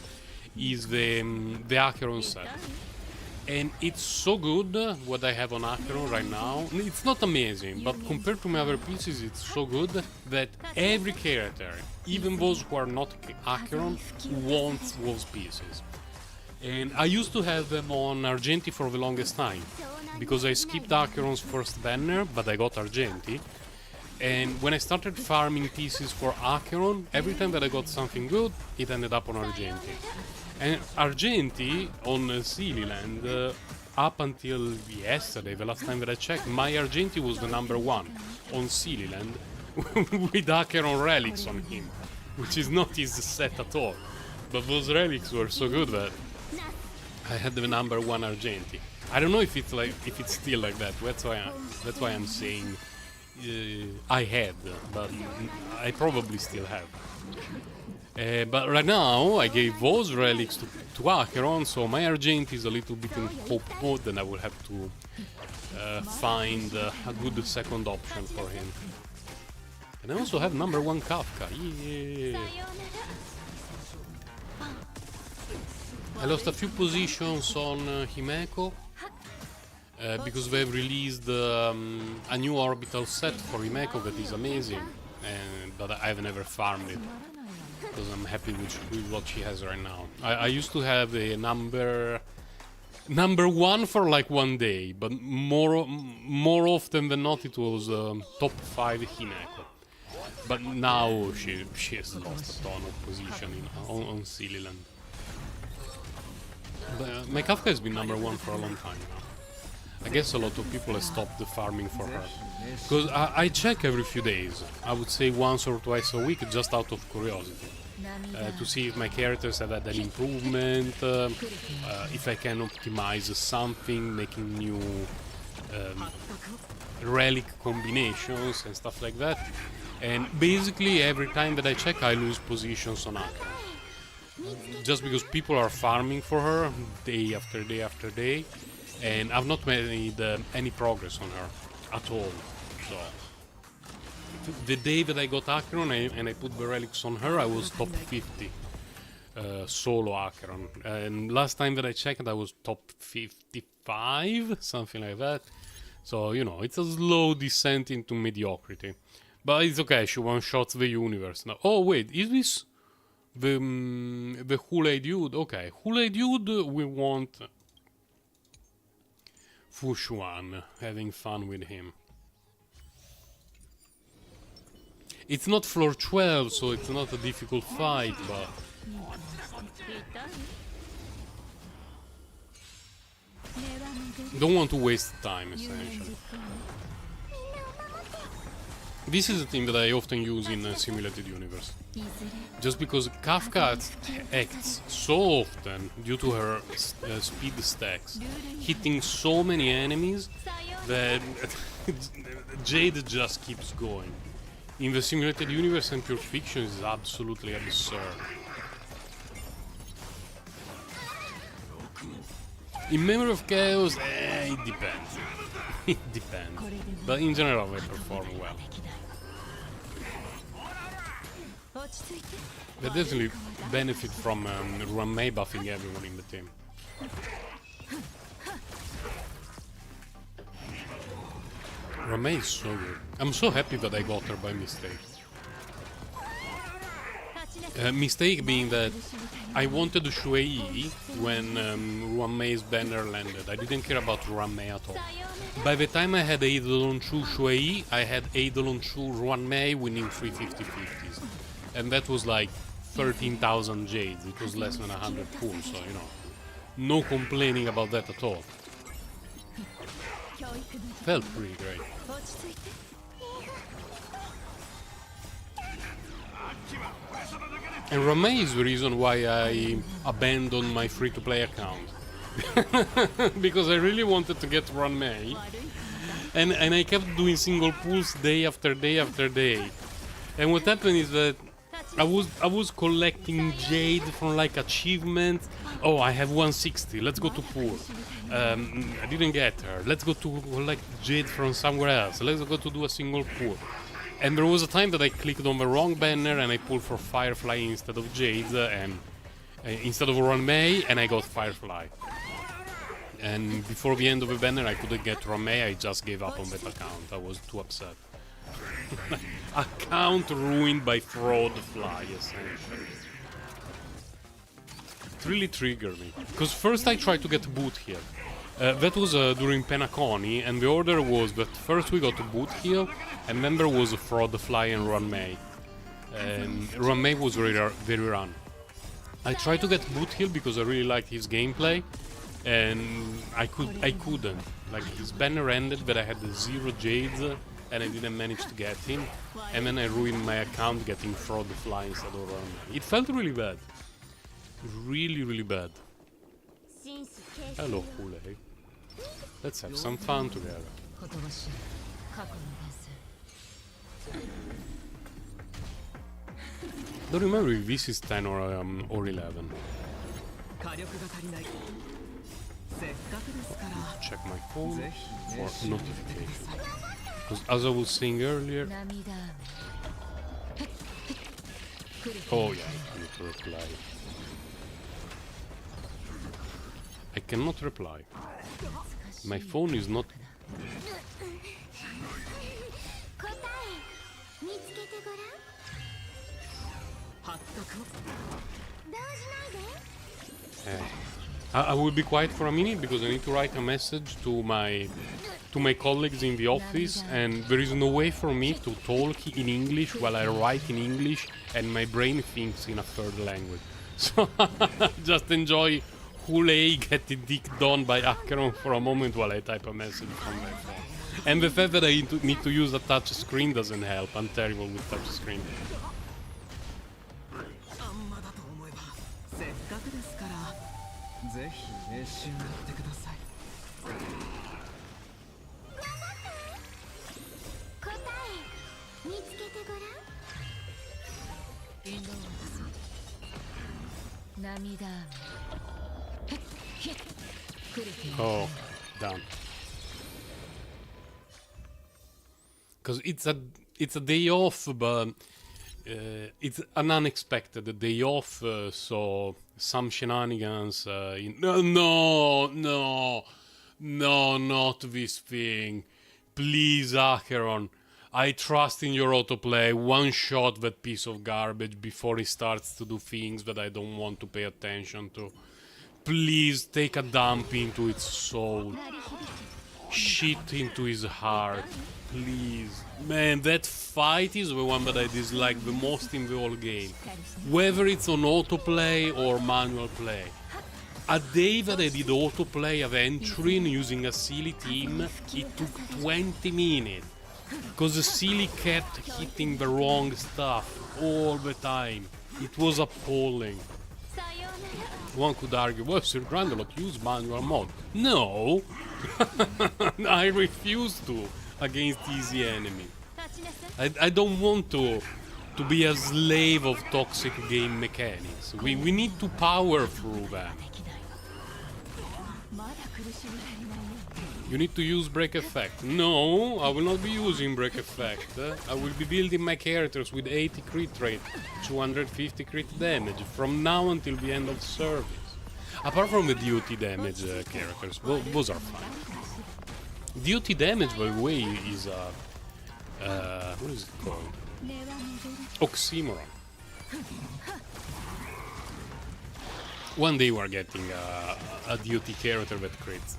is the Acheron set. And it's so good what I have on Acheron right now. It's not amazing, but compared to my other pieces, it's so good that every character, even those who are not Acheron, wants those pieces. And I used to have them on Argenti for the longest time, because I skipped Acheron's first banner, but I got Argenti. And when I started farming pieces for Acheron, every time that I got something good, it ended up on Argenti. And Argenti on Zililand, up until yesterday, the last time that I checked, my Argenti was the #1 on Zililand with Acheron relics on him, which is not his set at all. But those relics were so good that I had the number 1 Argenti. I don't know if it's still like that. That's why I'm saying I had, but I probably still have. But right now I gave those relics to Acheron, so my Argenti is a little bit in hope mode, and I will have to find a good second option for him. And I also have number 1 Kafka. Yeah. I lost a few positions on Himeko because they've released a new orbital set for Himeko that is amazing, but I've never farmed it because I'm happy with what she has right now. I used to have a number 1 for like 1 day, but more often than not it was top 5 Himeko. But now she has lost a ton of position on Sillyland. My Kafka has been number 1 for a long time now. I guess a lot of people have stopped the farming for her. Because I check every few days. I would say once or twice a week, just out of curiosity. To see if my characters have had an improvement, if I can optimize something, making new relic combinations and stuff like that. And basically every time that I check, I lose positions on Acheron. Just because people are farming for her day after day after day, and I've not made any progress on her at all. So the day that I got Acheron and I put the relics on her, I was top 50 solo Acheron, and last time that I checked I was top 55, something like that. So you know, it's a slow descent into mediocrity, but it's okay. She one-shots the universe now. Oh wait, is this the Hule dude? Okay, Hule dude, we want Fushuan, having fun with him. It's not floor 12, so it's not a difficult fight, but don't want to waste time, essentially. This is a thing that I often use in a simulated universe. Just because Kafka acts so often due to her speed stacks, hitting so many enemies that Jade just keeps going. In the simulated universe and pure fiction is absolutely absurd. In Memory of Chaos, it depends. It depends. But in general they perform well. They definitely benefit from Ruan-Mei buffing everyone in the team. Ruan-Mei is so good. I'm so happy that I got her by mistake. Mistake being that I wanted Shui when Ruan-Mei's banner landed. I didn't care about Ruan-Mei at all. By the time I had Eidolon Chu Shui, I had Eidolon Chu Ruan-Mei winning 350-50s. And that was like 13,000 jades. It was less than 100 pools, so you know, no complaining about that at all. Felt pretty great. And Ruan-Mei is the reason why I abandoned my free-to-play account. Because I really wanted to get Ruan-Mei, and I kept doing single pools day after day after day. And what happened is that I was collecting jade from like achievements. Oh, I have 160. Let's go to pool. I didn't get her. Let's go to collect jade from somewhere else. Let's go to do a single pool. And there was a time that I clicked on the wrong banner and I pulled for Firefly instead of Jade, and instead of Ruan-Mei, and I got Firefly. And before the end of the banner I couldn't get Ruan-Mei, I just gave up on that account. I was too upset. Account ruined by fraud fly, essentially. It really triggered me. Because first I tried to get boot here. That was during Penacony, and the order was that first we got to boot heal, and then there was a fraud fly and Ruan-Mei. And Ruan-Mei was very run. I tried to get boot heal because I really liked his gameplay, and I couldn't. Like, his banner ended, but I had 0 jades, and I didn't manage to get him, and then I ruined my account getting fraud fly instead of run. It felt really bad. Really, really bad. Hello, Hulei. Let's have some fun together. Don't remember if this is 10 or 11. Check my phone for notification. Because as I was saying earlier... Oh yeah, I need to reply. I cannot reply. My phone is not... I will be quiet for a minute because I need to write a message to my colleagues in the office, and there is no way for me to talk in English while I write in English and my brain thinks in a third language. So just enjoy Hulei getting dicked on by Acheron for a moment while I type a message from my phone. And the fact that I need to use a touch screen doesn't help. I'm terrible with touch screen. Oh, damn. Because it's a day off, but it's an unexpected day off, so some shenanigans. No, not this thing. Please, Acheron. I trust in your autoplay. One shot that piece of garbage before he starts to do things that I don't want to pay attention to. Please take a dump into its soul. Shit into his heart. Please. Man, that fight is the one that I dislike the most in the whole game. Whether it's on autoplay or manual play. A day that I did autoplay Aventurin using a silly team, it took 20 minutes. Because the silly kept hitting the wrong stuff all the time. It was appalling. One could argue, well, Sir Grandelot used manual mode. No! I refuse to against easy enemy. I don't want to be a slave of toxic game mechanics. We need to power through that. You need to use break effect. No, I will not be using break effect. I will be building my characters with 80 crit rate, 250 crit damage from now until the end of service. Apart from the duty damage characters, well, those are fine. Duty damage, by the way, is what is it called? Oxymoron. One day we are getting a duty character that crits.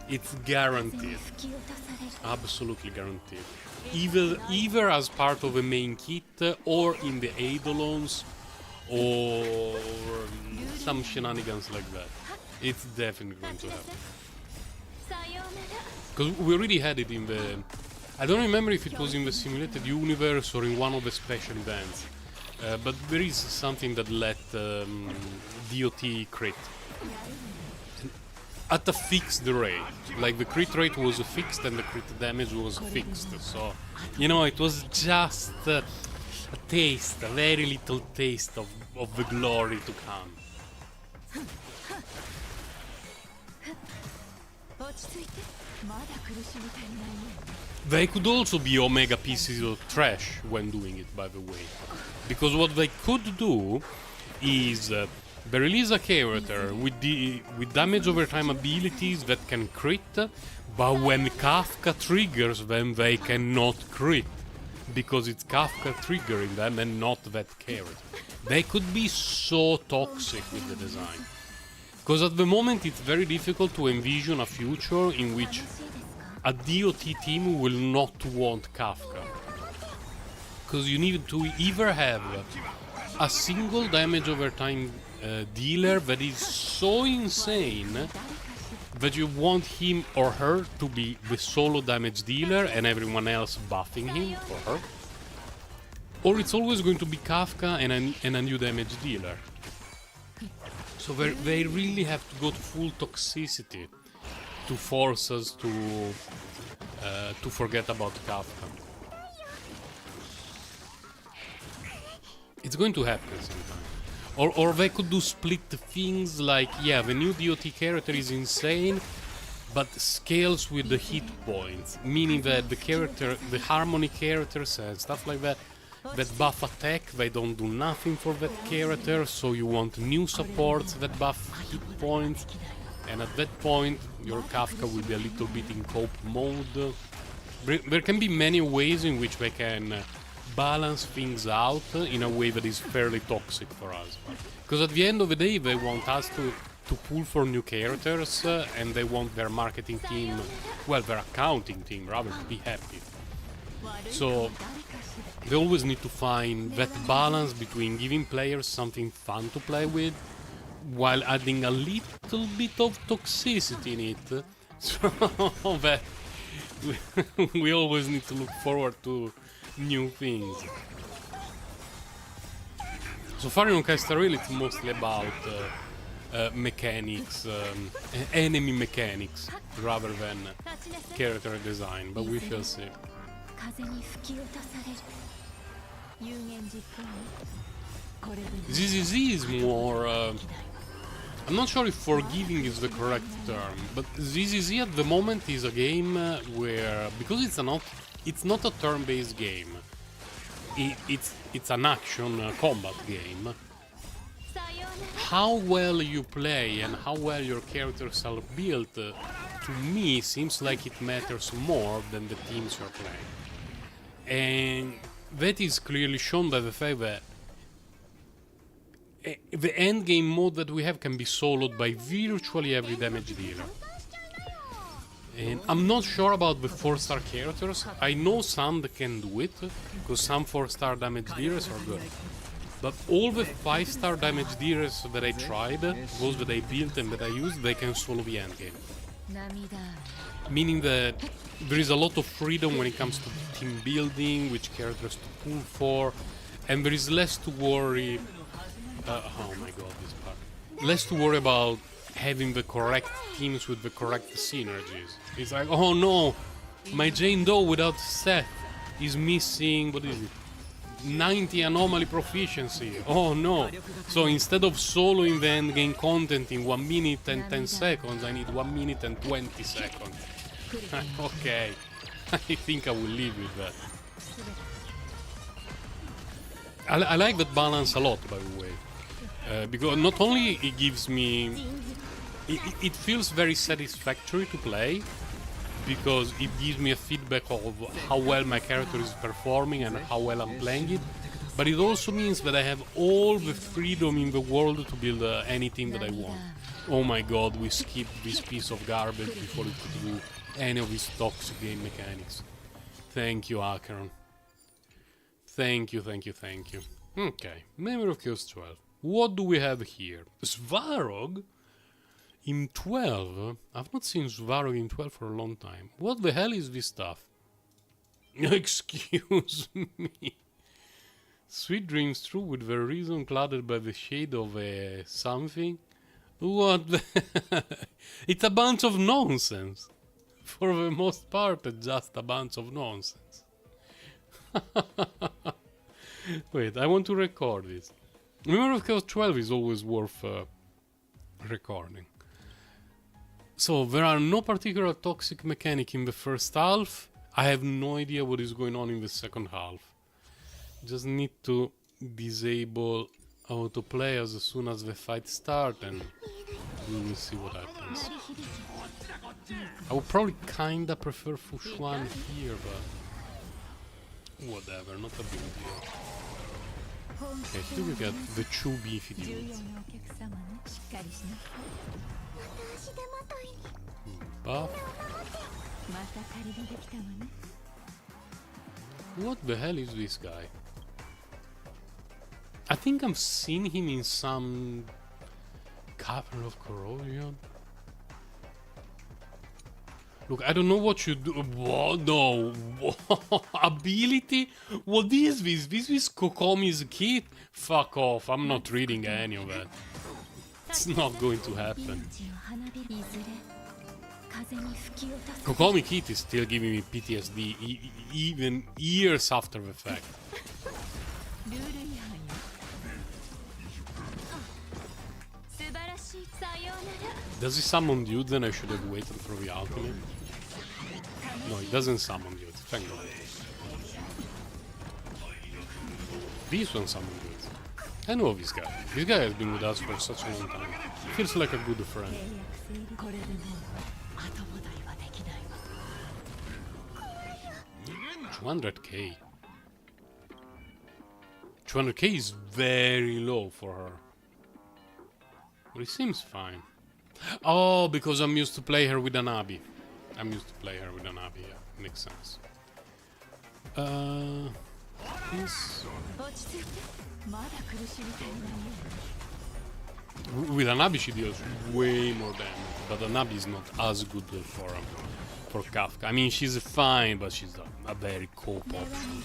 It's guaranteed. Absolutely guaranteed. Either as part of a main kit, or in the Eidolons, or some shenanigans like that. It's definitely going to happen. Because we already had it in the... I don't remember if it was in the simulated universe or in one of the special events. But there is something that let DOT crit. At a fixed rate. Like the crit rate was fixed and the crit damage was fixed. So, you know, it was just a taste, a very little taste of the glory to come. They could also be Omega pieces of trash when doing it, by the way. Because what they could do is they release a character with damage over time abilities that can crit, but when Kafka triggers them, they cannot crit. Because it's Kafka triggering them and not that character. They could be so toxic with the design. Because at the moment it's very difficult to envision a future in which a DOT team will not want Kafka. Because you need to either have a single damage over time dealer that is so insane that you want him or her to be the solo damage dealer and everyone else buffing him or her. Or it's always going to be Kafka and a new damage dealer. So they really have to go to full toxicity to force us to forget about Kafka. It's going to happen sometime. Or they could do split things like, yeah, the new DOT character is insane, but scales with the hit points, meaning that the harmony characters and stuff like that buff attack, they don't do nothing for that character, so you want new supports that buff hit points, and at that point your Kafka will be a little bit in cope mode. There can be many ways in which they can balance things out in a way that is fairly toxic for us. Because at the end of the day they want us to pull for new characters, and they want their marketing team, well, their accounting team rather, to be happy. So they always need to find that balance between giving players something fun to play with while adding a little bit of toxicity in it, so that we always need to look forward to new things. So far in Honkai Star Rail it's mostly about mechanics, enemy mechanics, rather than character design, but we shall see. ZZZ is more... I'm not sure if forgiving is the correct term, but ZZZ at the moment is a game where, because it's not a turn-based game, it's an action combat game. How well you play and how well your characters are built, to me, seems like it matters more than the teams you're playing. And that is clearly shown by the fact that the endgame mode that we have can be soloed by virtually every damage dealer. And I'm not sure about the 4-star characters. I know some that can do it, because some 4-star damage dealers are good. But all the 5-star damage dealers that I tried, those that I built and that I used, they can solo the endgame. Meaning that there is a lot of freedom when it comes to team building, which characters to pull for, and there is less to worry... oh my god, this part. Less to worry about having the correct teams with the correct synergies. It's like, oh no, my Jane Doe without Seth is missing, what is it? 90 anomaly proficiency. Oh no. So instead of soloing the endgame content in 1 minute and 10 seconds, I need 1 minute and 20 seconds. Okay. I think I will live with that. I like that balance a lot, by the way. Because not only it gives me... It feels very satisfactory to play, because it gives me a feedback of how well my character is performing and how well I'm playing it, but it also means that I have all the freedom in the world to build anything that I want. Oh my god, we skipped this piece of garbage before we could do any of these toxic game mechanics. Thank you, Acheron. Thank you, thank you, thank you. Okay, Memory of Chaos 12. What do we have here? Svarog? In 12? I've not seen Svarog in 12 for a long time. What the hell is this stuff? Excuse me. Sweet dreams true with the reason clouded by the shade of something? What the... It's a bunch of nonsense. For the most part, it's just a bunch of nonsense. Wait, I want to record this. Memory of Chaos 12 is always worth recording. So, there are no particular toxic mechanic in the first half. I have no idea what is going on in the second half. Just need to disable autoplay as soon as the fight starts, and we will see what happens. I would probably kinda prefer Fushuan here, but whatever, not a big deal. Okay, here we get the two beefy dudes. Buff. What the hell is this guy? I think I've seen him in some cover of Corrosion. Look, I don't know what you do. Whoa, no. Whoa. Ability? What is this? This is Kokomi's kit? Fuck off. I'm not reading any of that. It's not going to happen. Kokomi kit is still giving me PTSD even years after the fact. Does he summon dude? Then I should have waited for the ultimate. No, he doesn't summon dude. Thank God. This one summoned dude. I know this guy. This guy has been with us for such a long time. Feels like a good friend. 200k. 200k is very low for her. But it seems fine. Oh, because I'm used to play her with an Abi. I'm used to play her with an Abi, yeah. Makes sense. This... With an Abi she deals way more damage, but an Abi is not as good for Kafka. I mean, she's fine, but she's a very cope option.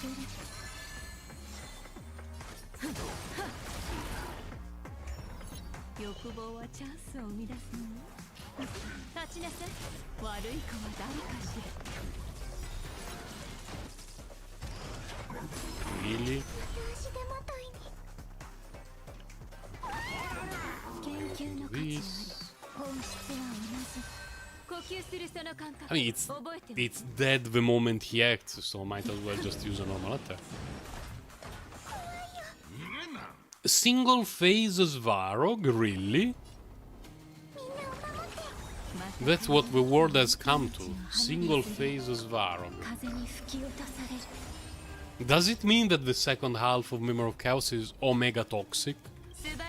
Really? This. I mean, it's dead the moment he acts, so might as well just use a normal attack. Single phase Svarog, really? That's what the world has come to. Single phase Svarog. Does it mean that the second half of Memory of Chaos is Omega Toxic?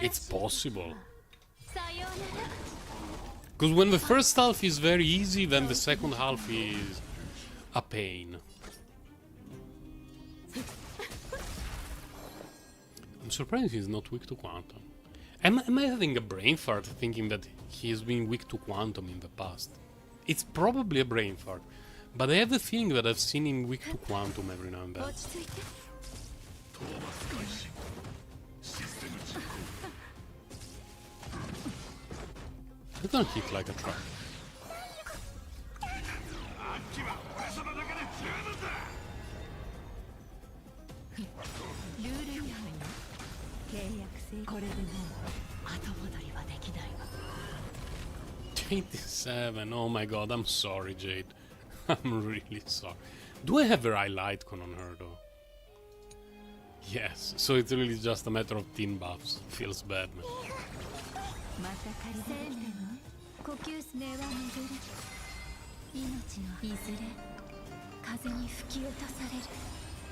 It's possible. Because when the first half is very easy, then the second half is a pain. I'm surprised he's not weak to Quantum. Am I having a brain fart thinking that he's been weak to Quantum in the past? It's probably a brain fart, but I have the feeling that I've seen him weak to Quantum every now and then. I don't hit like a truck. $87. Oh my god, I'm sorry, Jade. I'm really sorry. Do I have a right Lightcon on her though? Yes, so it's really just a matter of team buffs. Feels bad, man.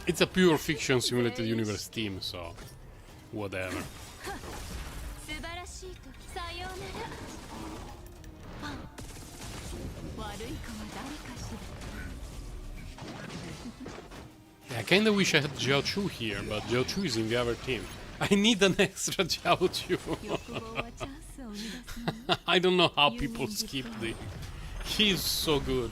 It's a pure fiction simulated universe team, so whatever. Yeah, I kinda wish I had Jiao Chu here, but Jiao Chu is in the other team. I need an extra Jiao Chu. I don't know how people skip the... He's so good.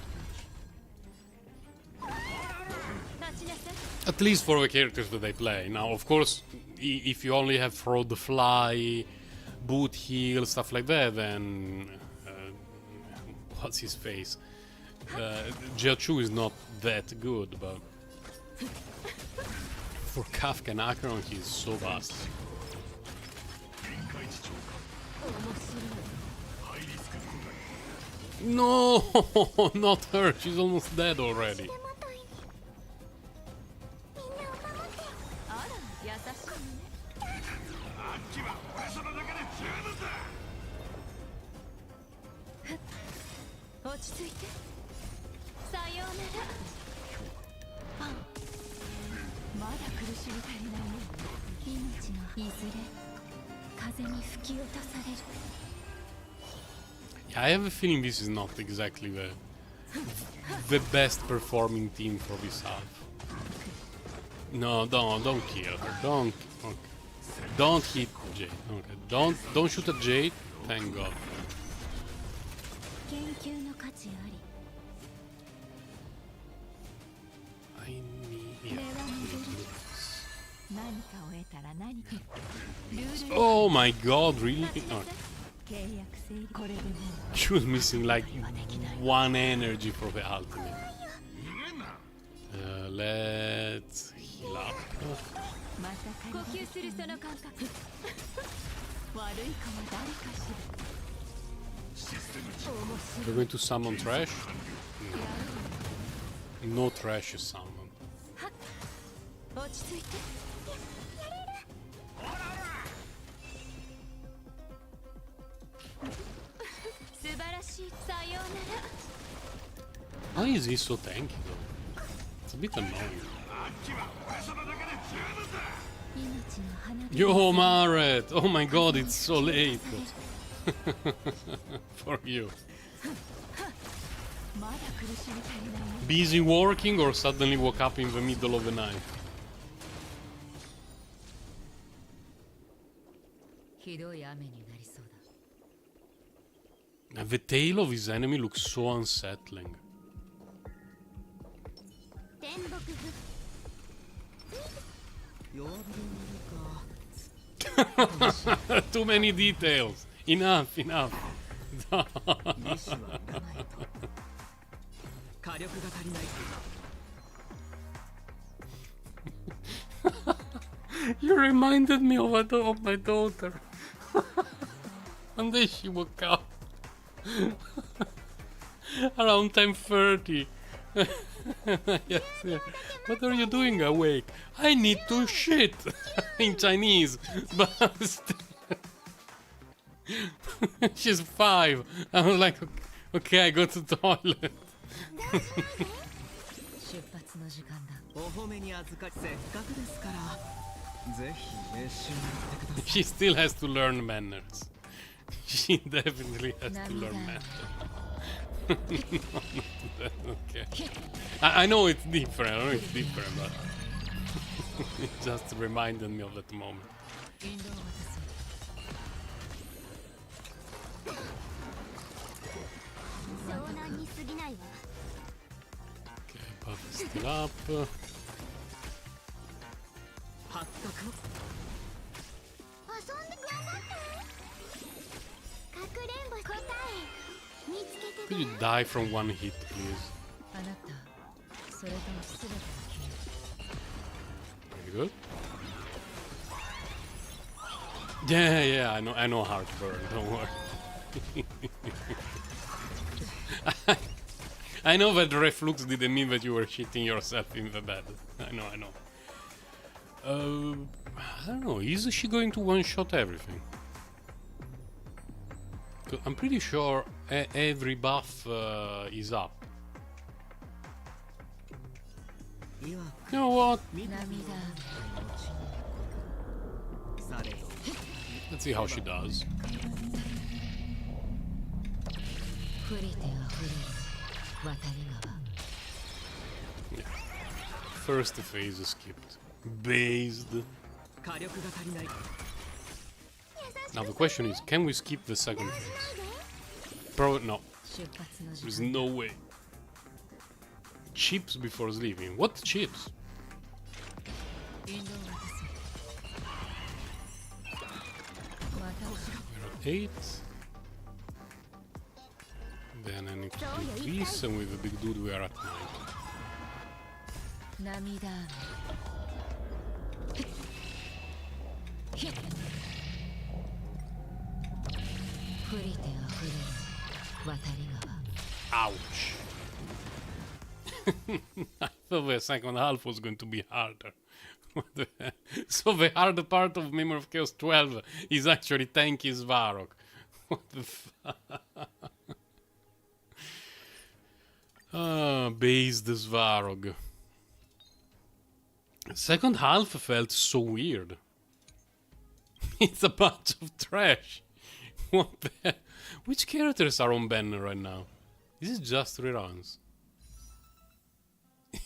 At least for the characters that I play. Now, of course, if you only have Throw the Fly, Boot Heal, stuff like that, then... what's his face? Jiao Chu is not that good, but... For Kafka and Acheron, he's so vast. No, not her. She's almost dead already. Yeah, I have a feeling this is not exactly the best performing team for this half. No, don't kill her. Don't hit Jade. Okay, don't shoot at Jade. Thank God. I need... Yeah, oh my god, really? Oh. She was missing like 1 energy for the ultimate. Let's heal up. We're going to summon trash? No trash is summoned. Why is he so tanky though? It's a bit annoying. Yo, Maret! Oh my god, it's so late! For you. Busy working or suddenly woke up in the middle of the night? And the tail of his enemy looks so unsettling. Too many details. Enough, enough. You reminded me of my daughter. One day she woke up around 10:30. Yes, yeah. What are you doing awake? I need to shit in Chinese, but she's 5. I was like, okay, I go to the toilet. She still has to learn manners. She definitely has to learn manners. Okay. I know it's different, but it just reminded me of that moment. Okay, buff is still up. Could you die from 1 hit, please? Very good. Yeah, I know Heartburn, don't worry. I know that reflux didn't mean that you were shitting yourself in the bed. I know. I don't know, is she going to one-shot everything? I'm pretty sure every buff is up. You know what? Let's see how she does. Yeah. First phase is skipped. Based. Now the question is, can we skip the second phase? Probably no. There's no way. Chips before sleeping. What chips? We're at 8. Then I need to do this, and with the big dude we are at 9. Ouch. I thought the second half was going to be harder. So the hard part of Memory of Chaos 12 is actually tanky Svarog. What the fuck? Based Svarog. Second half felt so weird. It's a bunch of trash. What the hell? Which characters are on banner right now? Is it just reruns?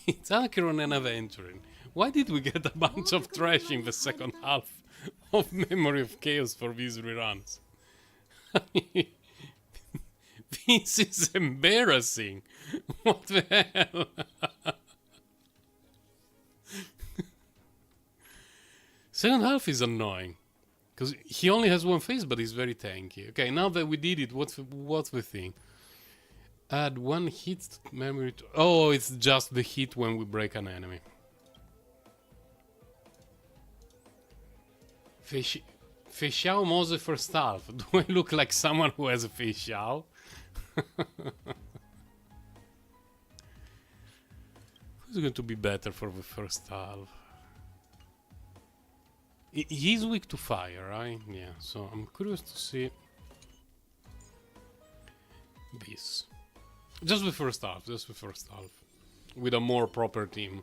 It's Acheron and Aventuring. Why did we get a bunch of trash in the second half of Memory of Chaos for these reruns? This is embarrassing. What the hell? Second half is annoying. Because he only has one face, but he's very tanky. Okay, now that we did it, what's the thing? Add one hit memory to... Oh, it's just the hit when we break an enemy. Feixiao Mose first half. Do I look like someone who has a Feixiao? Who's going to be better for the first half? He's weak to fire, right? Yeah, so I'm curious to see this. Just the first half, with a more proper team.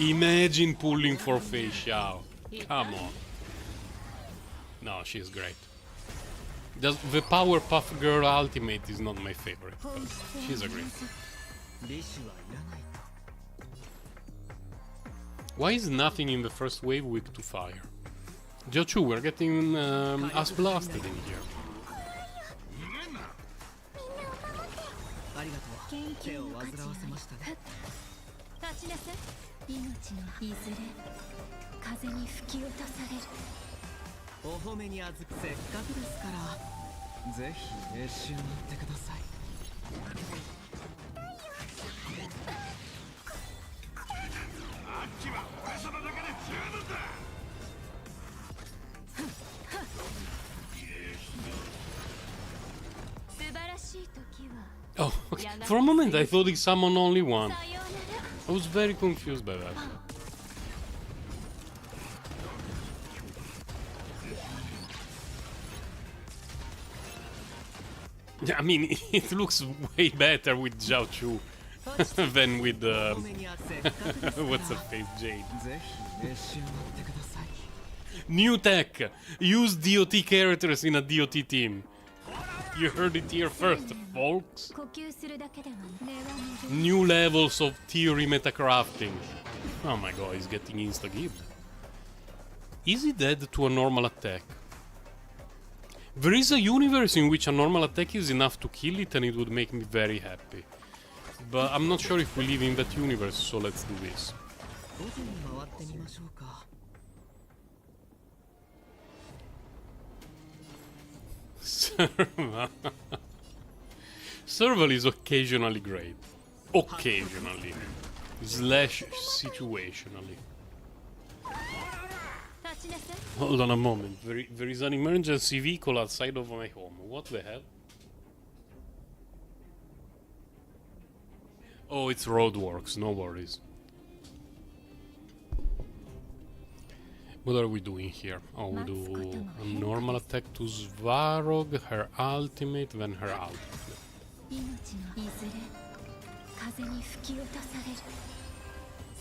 Imagine pulling for Fei Xiao. Come on. No, she's great. Just the Powerpuff Girl ultimate is not my favorite, but she's a great. Why is nothing in the first wave weak to fire? Jiachu, we're getting us blasted in here. Oh, okay. For a moment I thought he summoned only one. I was very confused by that. Yeah, I mean, it looks way better with Zhao Chu than with what's her face, Jade. New tech! Use DOT characters in a DOT team. You heard it here first, folks. New levels of theory metacrafting. Oh my god, he's getting insta-gibed. Is he dead to a normal attack? There is a universe in which a normal attack is enough to kill it and it would make me very happy. But I'm not sure if we live in that universe, so let's do this. Serval is occasionally great. Occasionally. Slash situationally. Hold on a moment. There is an emergency vehicle outside of my home. What the hell? Oh, it's roadworks. No worries. What are we doing here? Oh, we do a normal attack to Svarog, her ultimate, then her ultimate.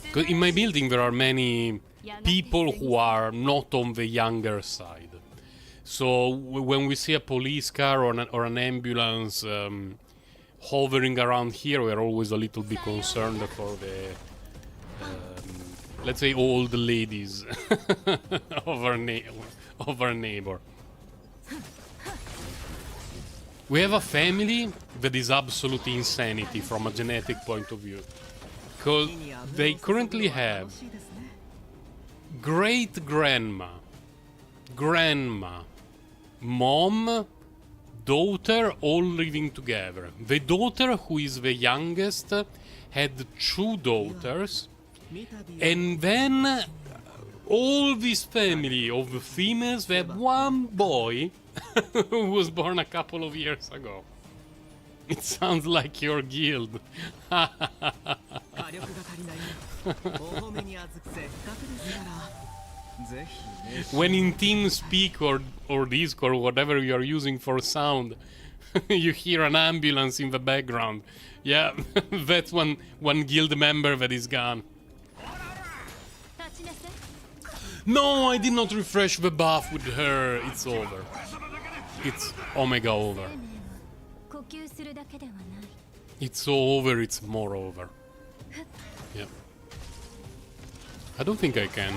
Because in my building there are many people who are not on the younger side. So when we see a police car or an ambulance hovering around here, we're always a little bit concerned for the... let's say old ladies of our neighbor. We have a family that is absolute insanity from a genetic point of view. Because they currently have great-grandma, grandma, mom, daughter all living together. The daughter, who is the youngest, had 2 daughters. And then all this family of females, they have 1 boy who was born a couple of years ago. It sounds like your guild. When in TeamSpeak or Discord, whatever you are using for sound, you hear an ambulance in the background. Yeah, that's one guild member that is gone. No, I did not refresh the buff with her. It's over. It's Omega over. It's over, it's more over. Yeah. I don't think I can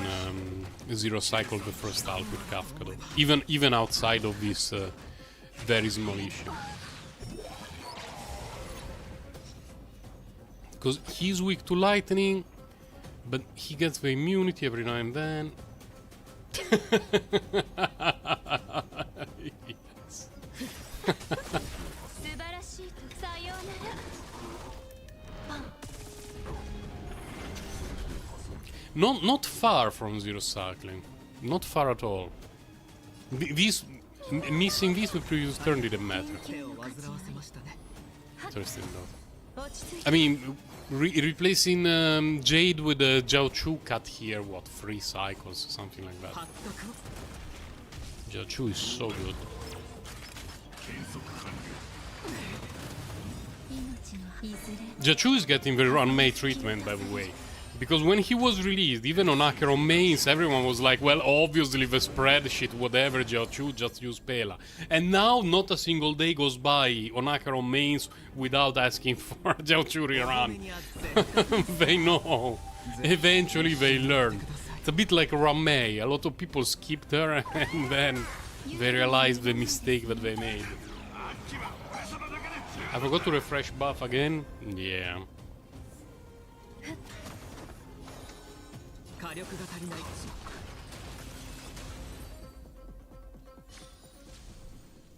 zero cycle the first half with Kafka though. Even outside of this very small issue. Because he's weak to lightning. But he gets the immunity every now and then. Yes. Not far from zero cycling. Not far at all. Missing this with previous turn didn't matter. Interesting though. I mean, replacing Jade with a Jiao Chu cut here, what, 3 cycles, something like that. Jiao Chu is so good. Jiao Chu is getting the run-mate treatment, by the way. Because when he was released, even on Acheron mains, everyone was like, well, obviously the spreadsheet, whatever, Jiao Chu, just use Pela. And now not a single day goes by on Acheron mains without asking for Jiao Chu rerun. They know. Eventually they learn. It's a bit like Ramei. A lot of people skipped her and then they realized the mistake that they made. I forgot to refresh buff again? Yeah.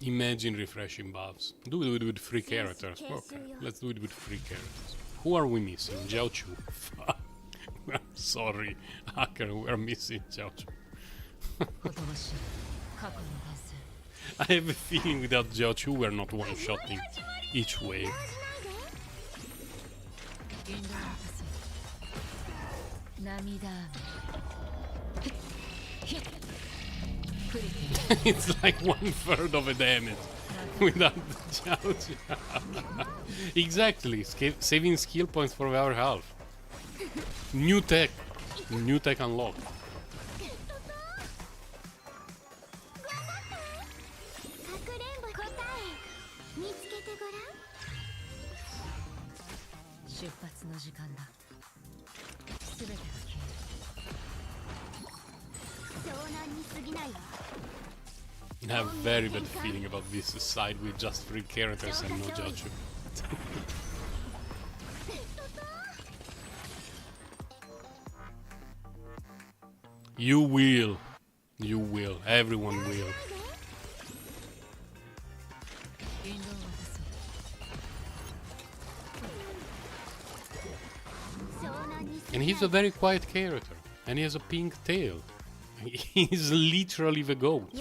Imagine refreshing buffs. Do it with 3 characters. Okay, let's do it with 3 characters. Who are we missing? Jiao Chu. I'm sorry, Hacker, we're missing Jiao Chu. I have a feeling without Jiao Chu we're not one-shotting each wave. It's like 1/3 of a damage without the Jiao Chu. Exactly, saving skill points for our health. New tech unlocked. I have a very bad feeling about this side with just 3 characters and no Jiao Chu. You will. You will. Everyone will. And he's a very quiet character. And he has a pink tail. He's literally the goat.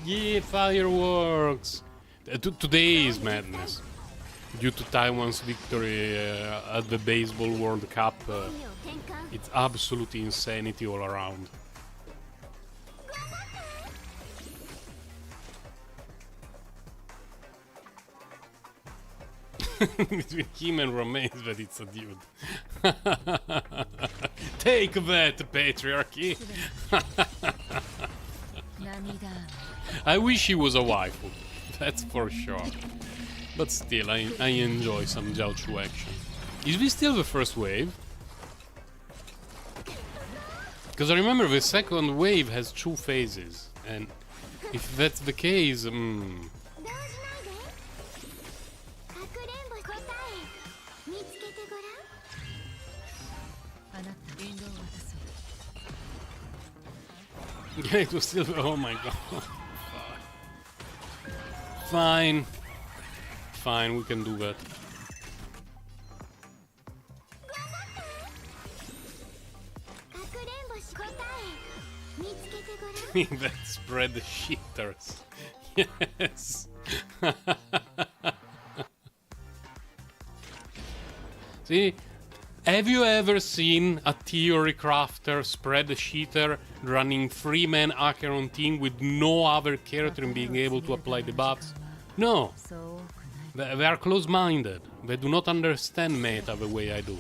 Yeah, fireworks! Today is madness. Due to Taiwan's victory at the Baseball World Cup, it's absolute insanity all around. Between him and Romains, but it's a dude. Take that, patriarchy! I wish he was a waifu, that's for sure. But still, I enjoy some Jiao Chu action. Is this still the first wave? Because I remember the second wave has 2 phases, and if that's the case, yeah, it was still. Oh my god. Fine. Fine, we can do that. That spread the shitters. Yes. See? Have you ever seen a theory crafter spread the cheater running 3-man Acheron team with no other character and being able to apply the buffs? No. They are close-minded. They do not understand meta the way I do.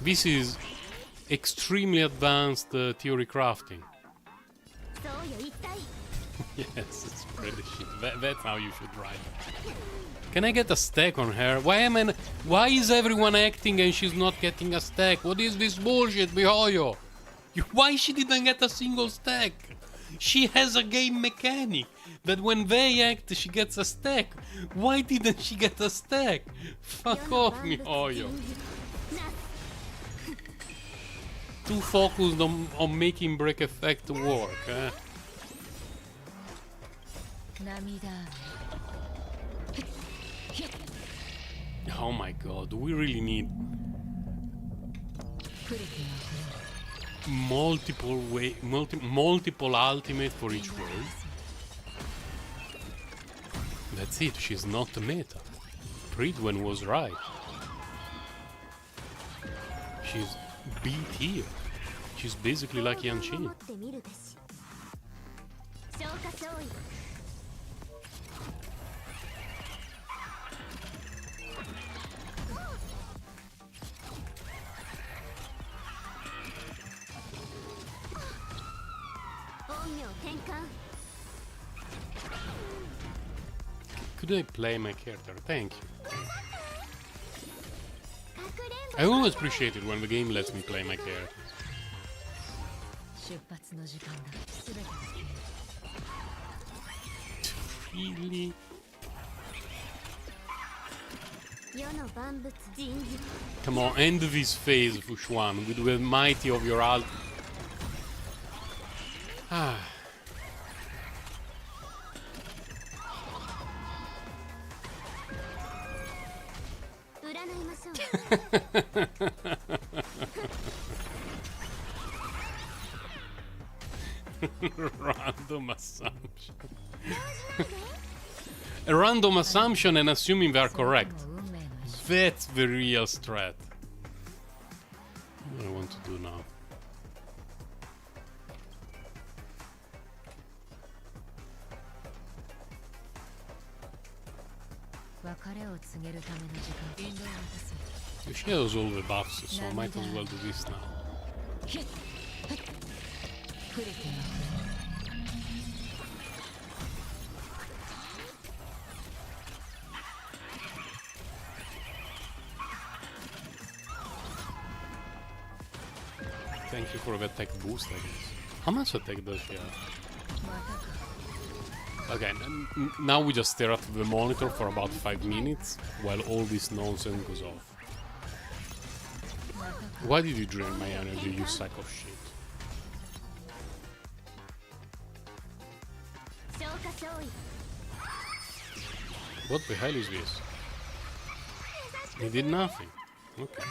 This is extremely advanced theory crafting. Yes, spread the shit. That's how you should ride. Can I get a stack on her? Why is everyone acting and she's not getting a stack? What is this bullshit, Mihoyo? Why she didn't get a single stack? She has a game mechanic that when they act, she gets a stack. Why didn't she get a stack? Fuck off, MiHoYo. Too focused on making break effect work, eh? Oh my god, do we really need multiple ultimate for each wave? That's it, she's not a meta. Pridwen was right. She's B tier. She's basically like Yanchin. Could I play my character? Thank you. I always appreciate it when the game lets me play my character. Really? Come on, end this phase, Fushuan, with the mighty of your ult. Ah. Random assumption. A random assumption and assuming they are correct. That's the real strat. What do I want to do now? She has all the buffs, so I might as well do this now. Thank you for the attack boost, I guess. How much attack does she have? Okay, now we just stare at the monitor for about 5 minutes while all this nonsense goes off. Why did you drain my energy, you sack of shit? What the hell is this? He did nothing. Okay.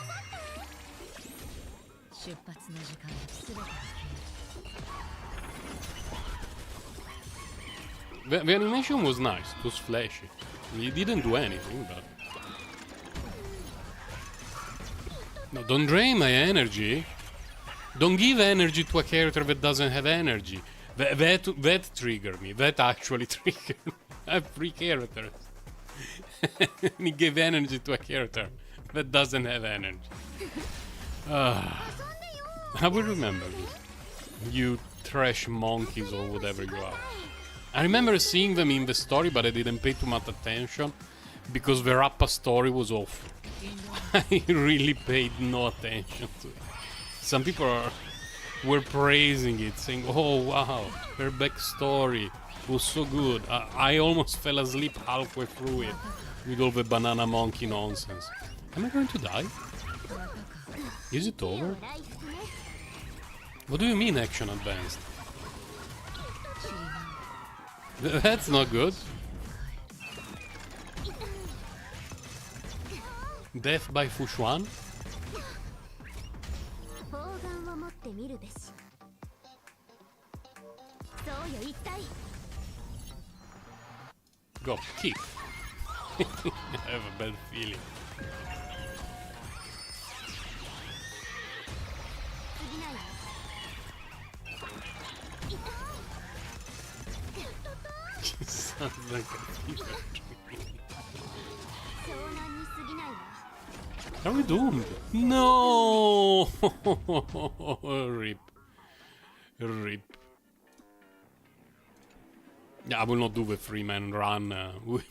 The animation was nice, it was flashy. He didn't do anything, but... No, don't drain my energy. Don't give energy to a character that doesn't have energy. That triggered me. That actually triggered me. I have 3 characters. And he gave energy to a character that doesn't have energy. I will remember this. You trash monkeys or whatever you are. I remember seeing them in the story, but I didn't pay too much attention because the Rappa story was awful. I really paid no attention to it. Some people were praising it, saying, "Oh wow, her backstory was so good." I almost fell asleep halfway through it with all the banana monkey nonsense. Am I going to die? Is it over? What do you mean action advanced? That's not good. Death by Fushuan? Go, kick. I have a bad feeling. Sounds like a fever dream. Are we doomed? No! Rip. Rip. Yeah, I will not do the 3-man run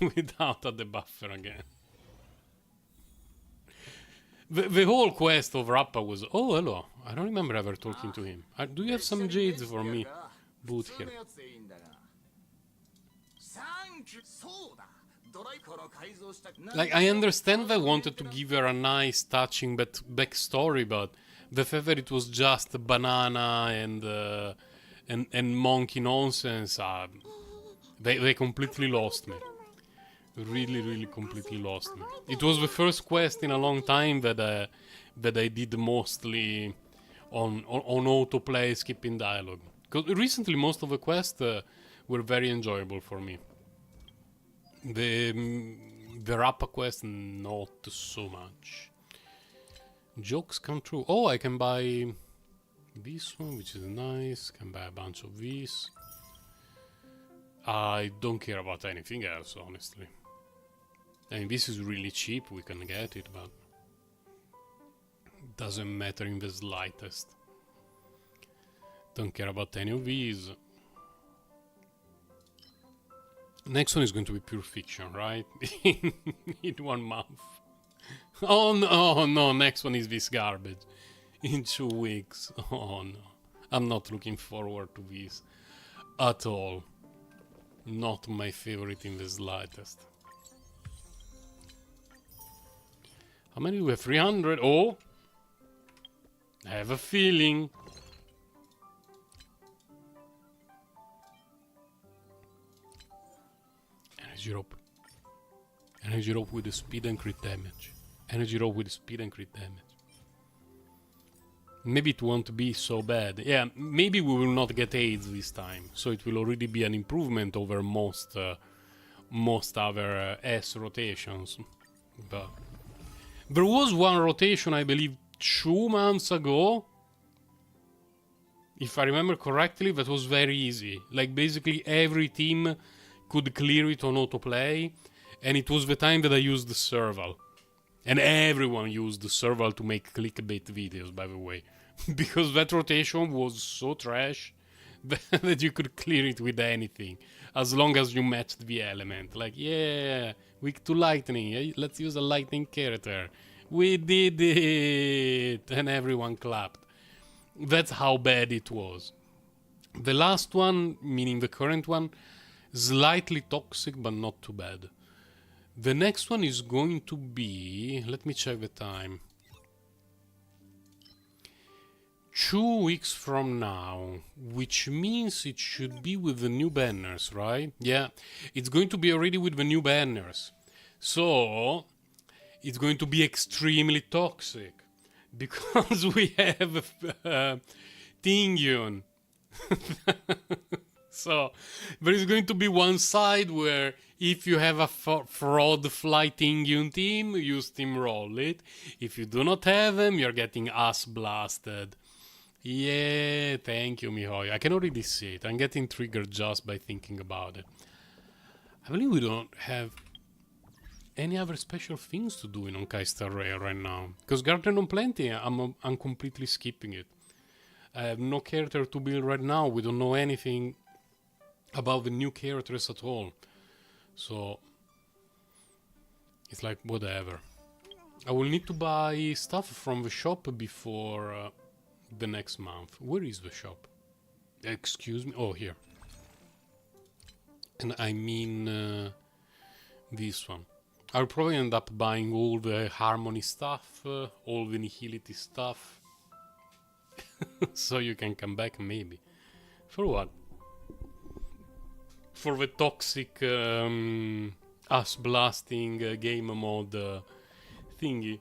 without a debuffer again. The whole quest of Rappa was... Oh, hello. I don't remember ever talking to him. Do you have some jades for me? boot here. Like, I understand they wanted to give her a nice, touching backstory, but the fact that it was just banana and monkey nonsense, they completely lost me. Really, really completely lost me. It was the first quest in a long time that I did mostly on autoplay, skipping dialogue. Because recently most of the quests were very enjoyable for me. The Rappa quest, not so much. Jokes come true. Oh, I can buy this one, which is nice. Can buy a bunch of these. I don't care about anything else, honestly. I mean, this is really cheap, we can get it, but it doesn't matter in the slightest. Don't care about any of these. Next one is going to be pure fiction, right? In 1 month. Oh no, no, next one is this garbage. In 2 weeks. Oh no. I'm not looking forward to this at all. Not my favorite in the slightest. How many do we have? 300? Oh! I have a feeling. Energy rope. Energy rope with the speed and crit damage. Energy rope with the speed and crit damage. Maybe it won't be so bad. Yeah, maybe we will not get AIDS this time. So it will already be an improvement over most other S rotations. But there was one rotation, I believe, 2 months ago. If I remember correctly, that was very easy. Like, basically every team could clear it on autoplay. And it was the time that I used the serval. And everyone used the serval to make clickbait videos, by the way. Because that rotation was so trash that you could clear it with anything. As long as you matched the element. Like, yeah, weak to lightning. Let's use a lightning character. We did it! And everyone clapped. That's how bad it was. The last one, meaning the current one, slightly toxic, but not too bad. The next one is going to be... Let me check the time. 2 weeks from now, which means it should be with the new banners, right? Yeah, it's going to be already with the new banners. So, it's going to be extremely toxic. Because we have Tingyun. So, there is going to be one side where if you have a fraud fly Tingyun team, you steamroll it. If you do not have them, you're getting ass blasted. Yeah, thank you, Mihoyo. I can already see it. I'm getting triggered just by thinking about it. I believe we don't have any other special things to do in Honkai Star Rail right now. Because Garden on Plenty, I'm completely skipping it. I have no character to build right now. We don't know anything about the new characters at all. So, it's like, whatever. I will need to buy stuff from the shop before the next month. Where is the shop? Excuse me? Oh, here. And I mean this one. I'll probably end up buying all the Harmony stuff, all the Nihility stuff. So you can come back, maybe. For what? For the toxic ass blasting game mode thingy.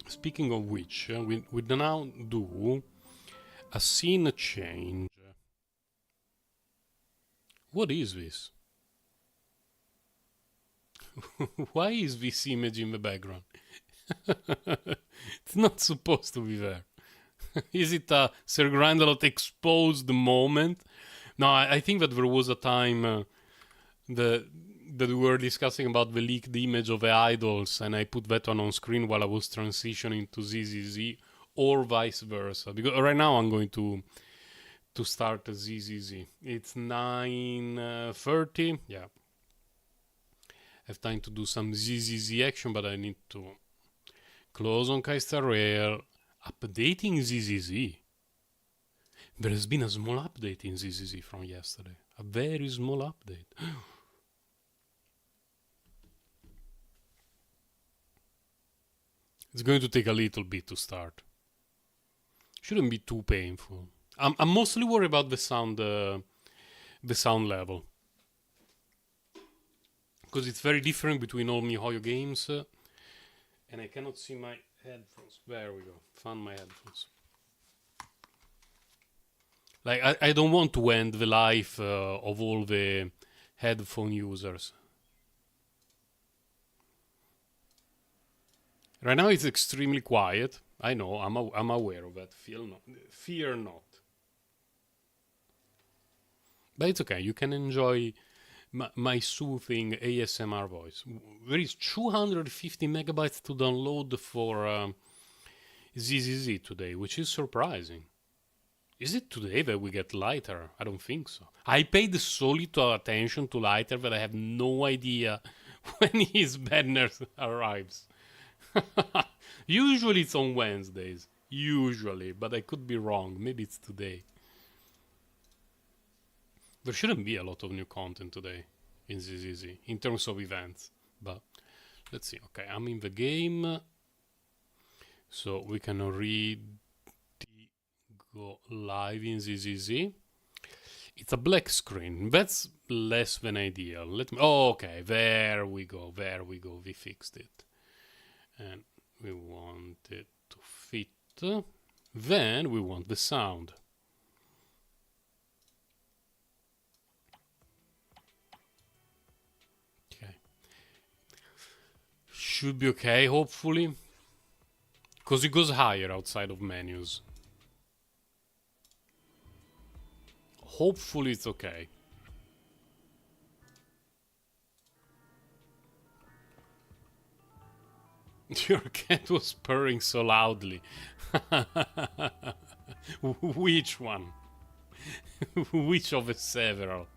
Speaking of which, we now do a scene change. What is this? Why is this image in the background? It's not supposed to be there. Is it a Sir Grandelot exposed moment? No, I think that there was a time that we were discussing about the leaked image of the idols, and I put that one on screen while I was transitioning to ZZZ, or vice versa. Because right now I'm going to start ZZZ. It's 9:30. Yeah. I have time to do some ZZZ action, but I need to close on Honkai Star Rail. Updating ZZZ. There has been a small update in ZZZ from yesterday. A very small update. It's going to take a little bit to start. Shouldn't be too painful. I'm mostly worried about the sound level. Because it's very different between all MiHoYo games. And I cannot see my headphones. There we go. Found my headphones. Like, I don't want to end the life of all the headphone users. Right now it's extremely quiet. I know, I'm aware of that. Fear not. But it's okay, you can enjoy my soothing ASMR voice. There is 250 megabytes to download for ZZZ today, which is surprising. Is it today that we get lighter? I don't think so. I paid so little attention to lighter that I have no idea when his banner arrives. Usually it's on Wednesdays. Usually, but I could be wrong. Maybe it's today. There shouldn't be a lot of new content today in ZZZ in terms of events. But let's see. Okay, I'm in the game. So we can already go live in ZZZ. It's a black screen. That's less than ideal. Let me. Oh, okay. There we go. There we go. We fixed it. And we want it to fit. Then we want the sound. Okay. Should be okay, hopefully. Because it goes higher outside of menus. Hopefully it's okay. Your cat was purring so loudly. Which one? Which of the several?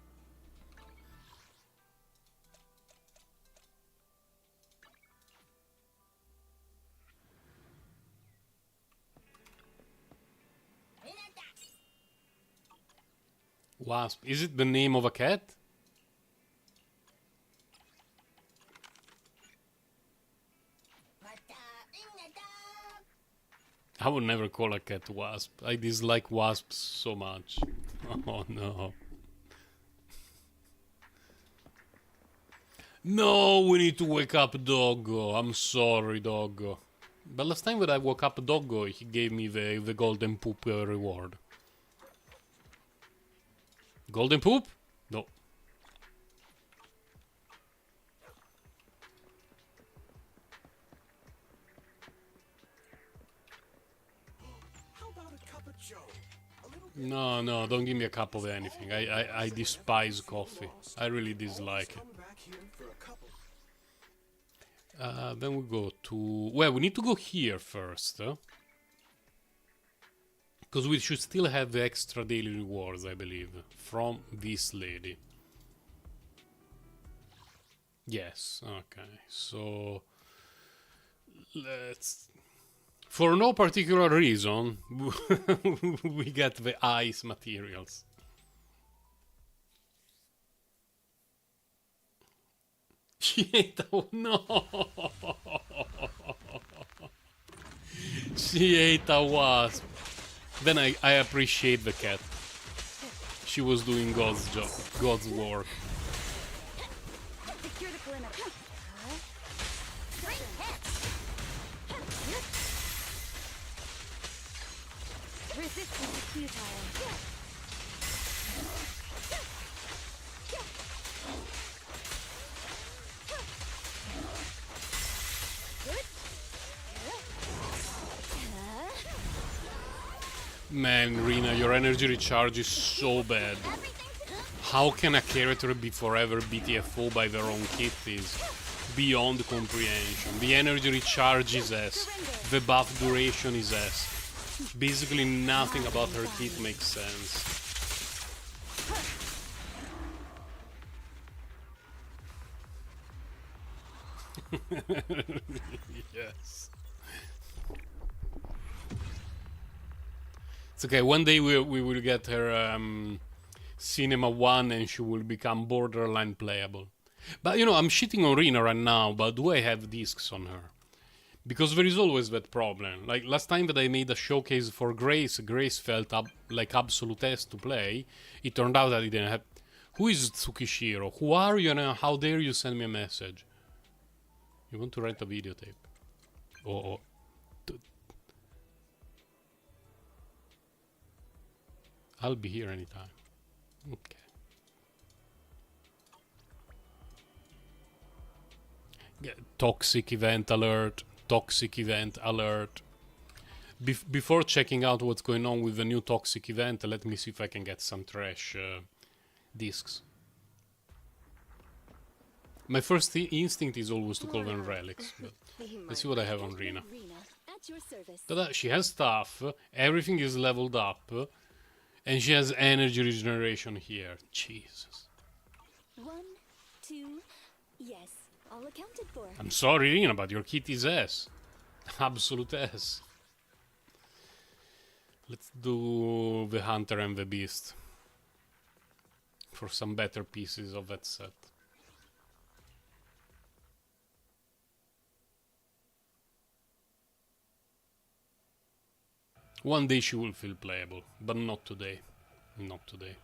Wasp. Is it the name of a cat? I would never call a cat Wasp. I dislike wasps so much. Oh no. No, we need to wake up Doggo. I'm sorry, Doggo. But last time that I woke up Doggo, he gave me the golden poop reward. Golden poop? No. No, no, don't give me a cup of anything. I despise coffee. I really dislike it. Then we go to... Well, we need to go here first. Because we should still have the extra daily rewards, I believe, from this lady. Yes, okay. So... let's... For no particular reason, we get the ice materials. She ate a... No! She ate a wasp. Then I appreciate the cat. She was doing God's job, God's work. Man, Rina, your energy recharge is so bad. How can a character be forever BTFO by their own kit is beyond comprehension. The energy recharge is S. The buff duration is S. Basically nothing about her kit makes sense. Yes. It's okay. One day we will get her Cinema 1 and she will become borderline playable. But you know, I'm shitting on Rina right now, but do I have discs on her? Because there is always that problem. Like last time that I made a showcase for Grace, Grace felt like absolute S to play. It turned out that I didn't have... Who is Tsukishiro? Who are you and how dare you send me a message? You want to rent a videotape? Oh. I'll be here anytime. Okay. Toxic event alert. Toxic event alert. Before checking out what's going on with the new toxic event, let me see if I can get some trash discs. My first instinct is always to call them relics, but let's see what I have on Rina. Ta-da, she has stuff, everything is leveled up, and she has energy regeneration here. Jesus. 1, 2, yes, all accounted for. I'm sorry, Rina, but your kit is S. Absolute S. Let's do the Hunter and the Beast for some better pieces of that set. One day she will feel playable, but not today. Not today.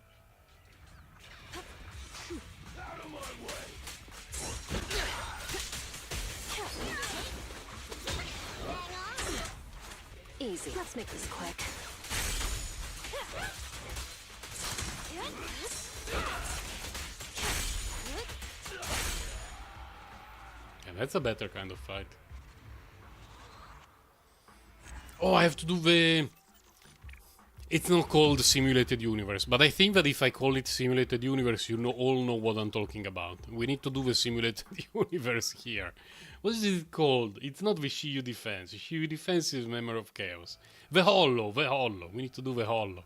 Out of my way. Easy. Let's make this quick. Yeah, that's a better kind of fight. Oh, I have to do the... It's not called Simulated Universe, but I think that if I call it Simulated Universe, you all know what I'm talking about. We need to do the Simulated Universe here. What is it called? It's not the Shiyu Defense. Shiyu Defense is Memory of Chaos. The Hollow. We need to do the Hollow.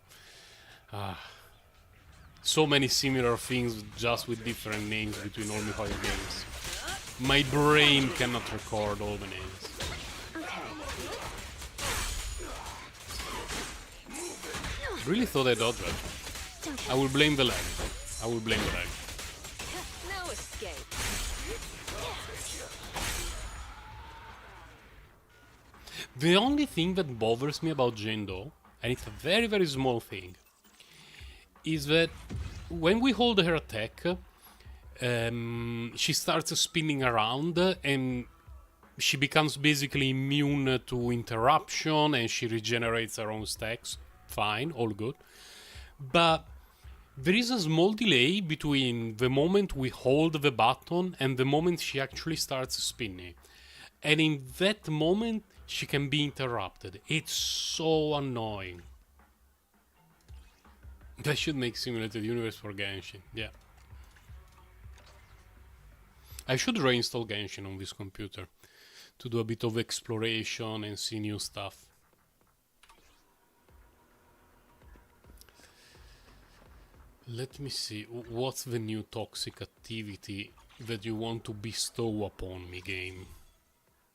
So many similar things, just with different names between all MiHoYo games. My brain cannot record all the names. Really thought I dodged that. I will blame the lag. No escape. The only thing that bothers me about Jendo, and it's a very, very small thing, is that when we hold her attack, she starts spinning around and she becomes basically immune to interruption and she regenerates her own stacks. Fine, all good. But there is a small delay between the moment we hold the button and the moment she actually starts spinning. And in that moment, she can be interrupted. It's so annoying. That should make Simulated Universe for Genshin, yeah. I should reinstall Genshin on this computer to do a bit of exploration and see new stuff. Let me see, what's the new toxic activity that you want to bestow upon me, game?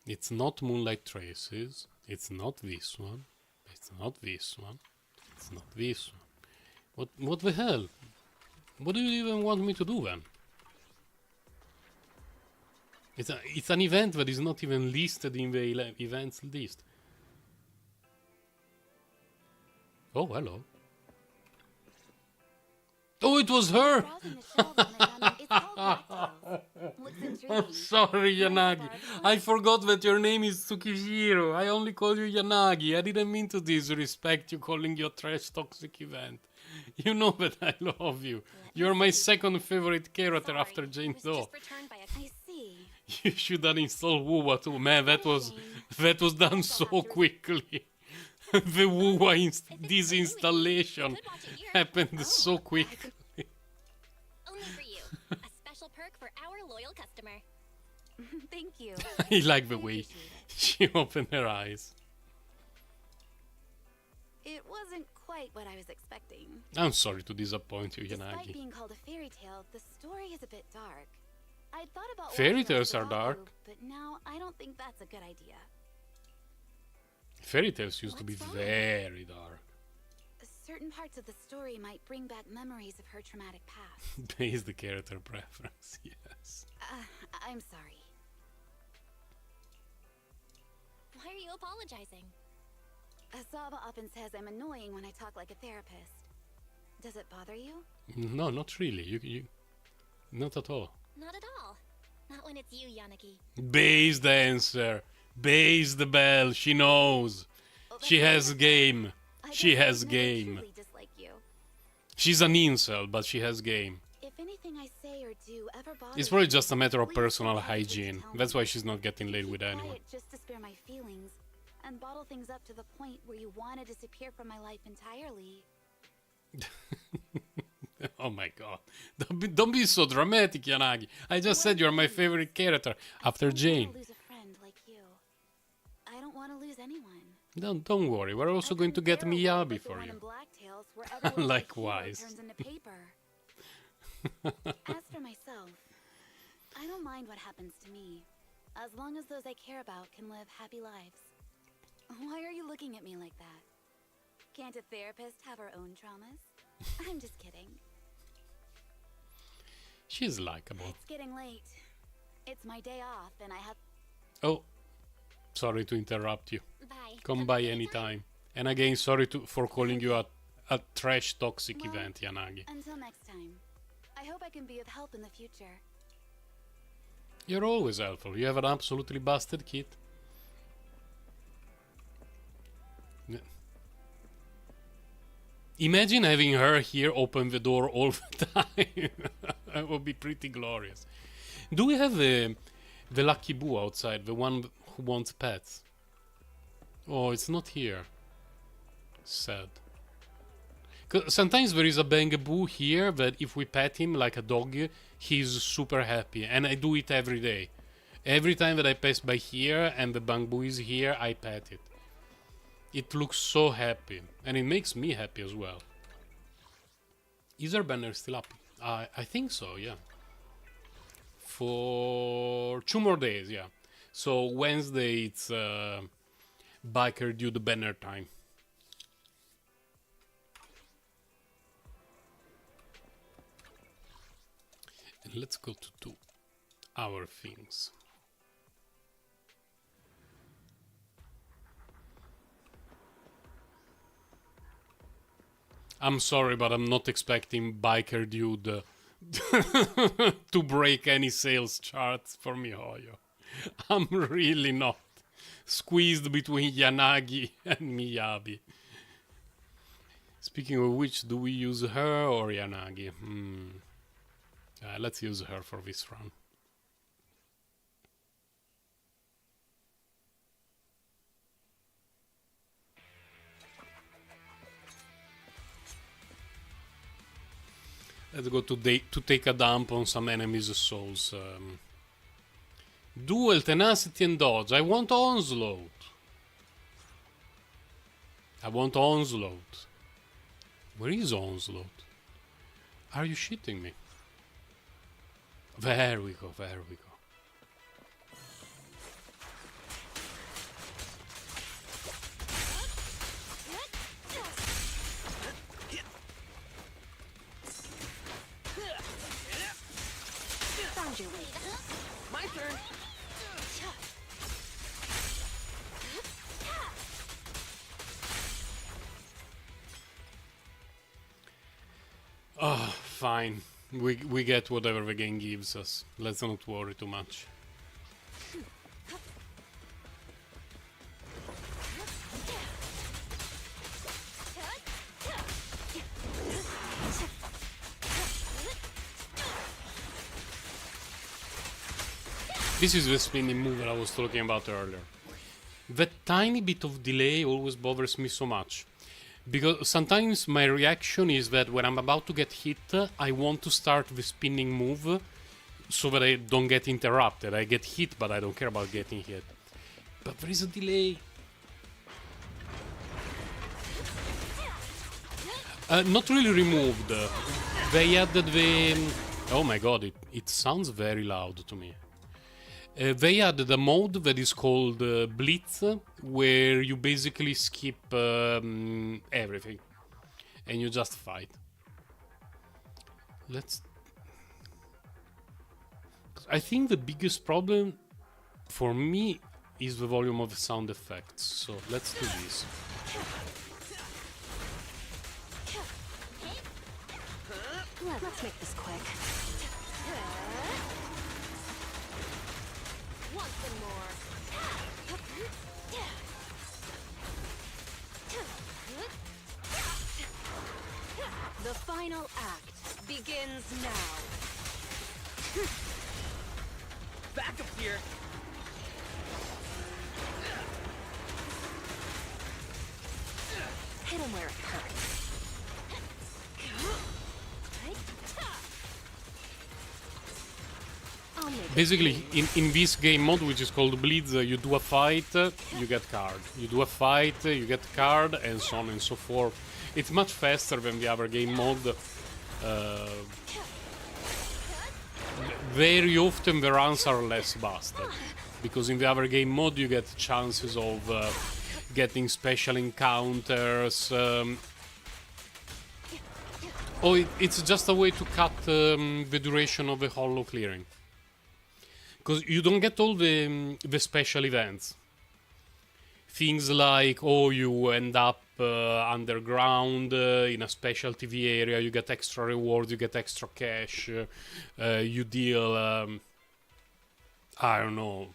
It's not Moonlight Traces, it's not this one, it's not this one, it's not this one. What the hell? What do you even want me to do then? It's an event that is not even listed in the events list. Oh, hello. Oh, it was her! I'm sorry, Yanagi. I forgot that your name is Tsukishiro. I only call you Yanagi. I didn't mean to disrespect you calling your trash toxic event. You know that I love you. You're my second favorite character after Jane Doe. You should uninstall Wuwa too. Man, that was done so quickly. The Wuwa disinstallation happened so quick. Only for you. A special perk for our loyal customer. Thank you. I like the way she opened her eyes. It wasn't quite what I was expecting. I'm sorry to disappoint you, Despite Yanagi. being called a fairy tale, the story is a bit dark. I thought about Fairy watching tales it are without dark. you, but now I don't think that's a good idea. Fairy tales used to be What's wrong? very dark. certain parts of the story might bring back memories of her traumatic past. Based the character preference, yes. I'm sorry. Why are you apologizing? Asaba often says I'm annoying when I talk like a therapist. Does it bother you? No, not really. You not at all. Not at all. Not when it's you, Yanagi. Base the answer. Base the bell. She knows. She has game. She has game. Dislike you. She's an incel, but she has game. If anything I say or do ever bothers It's probably you, just a matter of please personal don't hesitate to hygiene. tell me. That's why she's not getting laid Keep with quiet anyone. just to spare my feelings, and bottle things up to the point where you want to disappear from my life entirely. Oh my god. Don't be so dramatic, Yanagi. I just said you're my favorite character after I don't Jane. want to lose a friend like you. I don't want to lose anyone. Don't worry. We're also going to get Miyabi for you. Likewise. Turns into paper. As for myself, I don't mind what happens to me, as long as those I care about can live happy lives. Why are you looking at me like that? Can't a therapist have her own traumas? I'm just kidding. She's likable. It's getting late. It's my day off, and I have... Oh, sorry to interrupt you. Bye. Come by anytime. And again, sorry for calling you a trash toxic Well, event, Yanagi. Until next time. I hope I can be of help in the future. You're always helpful. You have an absolutely busted kit. Imagine having her here open the door all the time. That would be pretty glorious. Do we have the lucky boo outside? The one who wants pets? Oh, it's not here. Sad. 'Cause sometimes there is a bangaboo here that if we pet him like a dog, he's super happy. And I do it every day. Every time that I pass by here and the bamboo is here, I pet it. It looks so happy. And it makes me happy as well. Is our banner still up? I think so, yeah. For 2 more days, yeah. So Wednesday it's Biker Dude banner time. And let's go to do our things. I'm sorry, but I'm not expecting Biker Dude to break any sales charts for MiHoYo. I'm really not. Squeezed between Yanagi and Miyabi. Speaking of which, do we use her or Yanagi? Let's use her for this run. Let's go to take a dump on some enemies' souls. Duel, tenacity and dodge. I want onslaught. I want onslaught. Where is onslaught? Are you shitting me? There we go, there we go. Found your way. My turn. Oh, fine. We get whatever the game gives us. Let's not worry too much. This is the spinning move that I was talking about earlier. That tiny bit of delay always bothers me so much. Because sometimes my reaction is that when I'm about to get hit, I want to start the spinning move so that I don't get interrupted. I get hit, but I don't care about getting hit. But there is a delay. Not really removed. They added the... Oh my god, it sounds very loud to me. They added a mode that is called Blitz, where you basically skip everything. and you just fight. I think the biggest problem for me is the volume of the sound effects, so let's do this. Let's make this quick. Want some more? The final act begins now. Back up here. Hit him where it hurts. I'll make it Basically, in this game mode, which is called Blitz, you do a fight, you get card. You do a fight, you get card, and so on and so forth. It's much faster than the other game mode. Very often the runs are less busted, because in the other game mode you get chances of getting special encounters. It's just a way to cut the duration of the hollow clearing. Because you don't get all the special events. Things like, oh, you end up underground in a special TV area, you get extra rewards, you get extra cash, you deal, I don't know,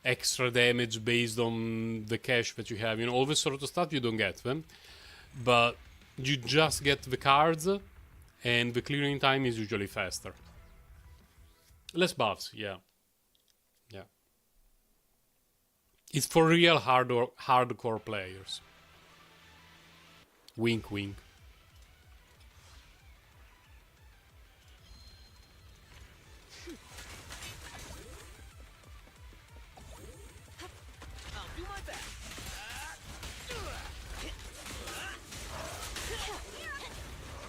extra damage based on the cash that you have. You know, all this sort of stuff you don't get them. But you just get the cards, and the clearing time is usually faster. Less buffs, yeah. Yeah. It's for real hardcore players. Wink, wink. I'll do my best.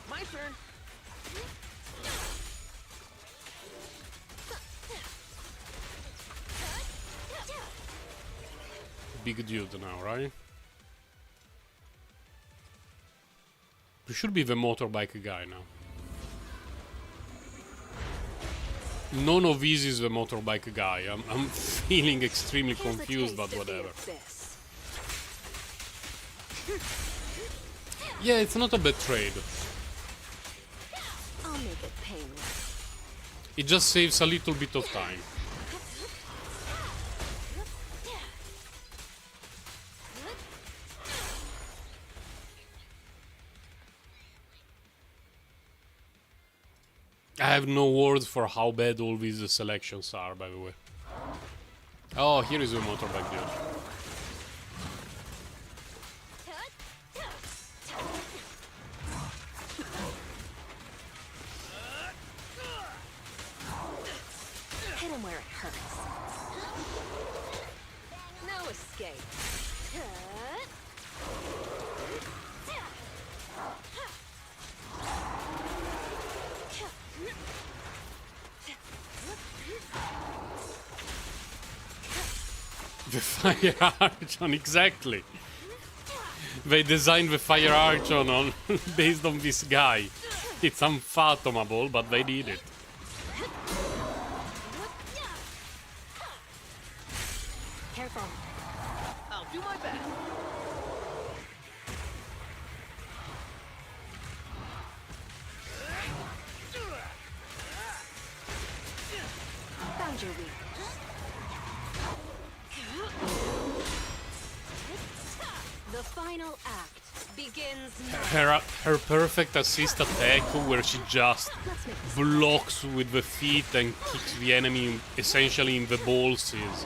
My turn. Big dude now, right? We should be the motorbike guy now. None of these is the motorbike guy. I'm feeling extremely Here's a confused, but taste of whatever. this. Yeah, it's not a bad trade. I'll make it painless. It just saves a little bit of time. I have no words for how bad all these selections are, by the way. Oh, here is a motorbike dude. Hit him where it hurts. No escape. The fire archon, exactly. They designed the fire archon on based on this guy. It's unfathomable, but they did it. Careful. I'll do my best. Found your weakness. The final act begins now. Her perfect assist attack, where she just Let's make this blocks with the feet and kicks the enemy essentially in the balls, is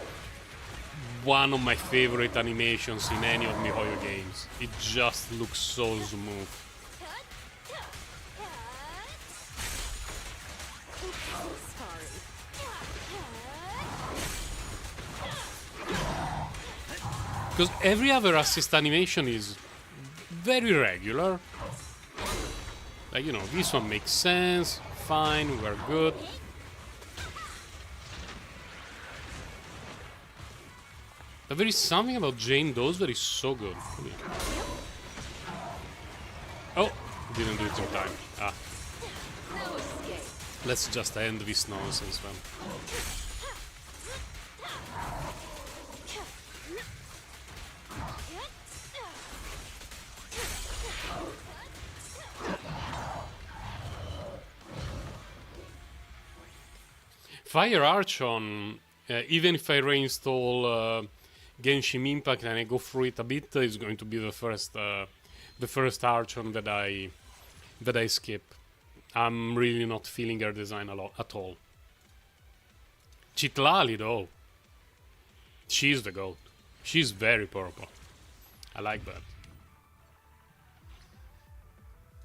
one of my favorite animations in any of MiHoYo games. It just looks so smooth. sorry. Because every other assist animation is very regular. Like, you know, this one makes sense, fine, we're good. But there is something about Jane Doe's that is so good. Oh, Didn't do it in time. Ah, No escape. let's just end this nonsense, man. Fire Archon, even if I reinstall Genshin Impact and I go through it a bit, is going to be the first Archon that I skip. I'm really not feeling her design a lot at all. Chitlali though, she's the goat. She's very purple. I like that.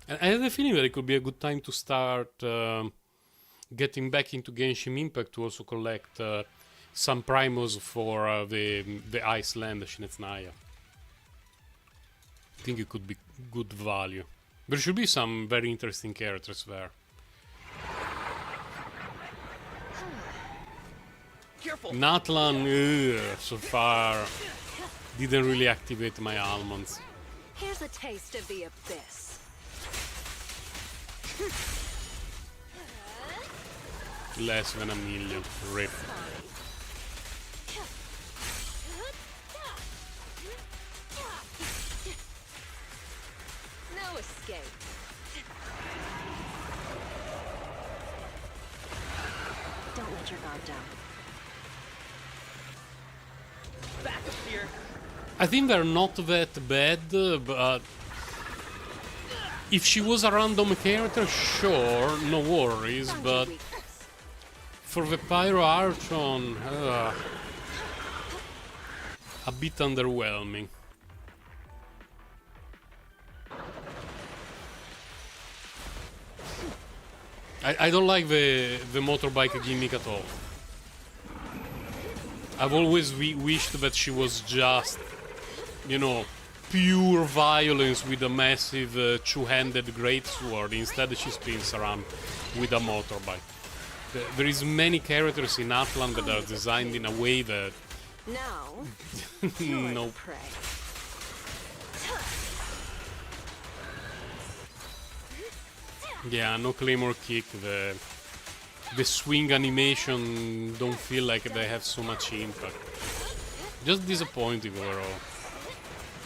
And I have the feeling that it could be a good time to start getting back into Genshin Impact to also collect some primos for the Iceland Shinetsunaya. I think it could be good value. There should be some very interesting characters there. Careful. Natlan, so far, didn't really activate my almonds. Here's a taste of the abyss. Less than a million. Rip. No escape. Don't let your guard down. Back up here. I think they're not that bad, but if she was a random character, sure, no worries, Found but your weakness. for the Pyro Archon, a bit underwhelming. I don't like the motorbike gimmick at all. I've always wished that she was just, you know, pure violence with a massive two-handed greatsword. Instead, she spins around with a motorbike. There is many characters in Atlan that are designed in a way that Now, you're no. the prey. Yeah, no claymore kick. The swing animation don't feel like they have so much impact. Just disappointing overall.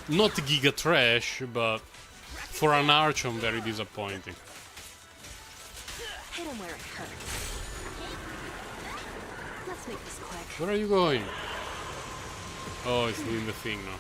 Not giga trash, but for an Archon, very disappointing. Hit him where it hurts. Let's make this quick. Where are you going? Oh, it's doing the thing now.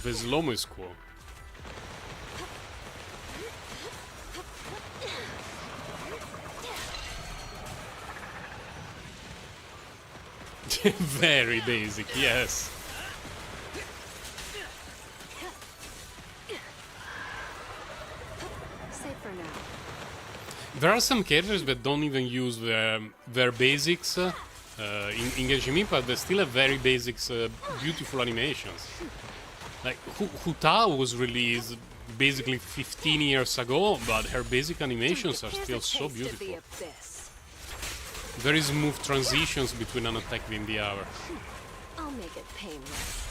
The slow-mo is cool. Very basic, yes. Safe for now. There are some characters that don't even use their basics in Genshin Impact. They still have very basics, beautiful animations. Like Huta was released basically 15 years ago, but her basic animations are Here's still a so taste of beautiful. the abyss. Very smooth transitions between an attack and the other. I'll make it painless.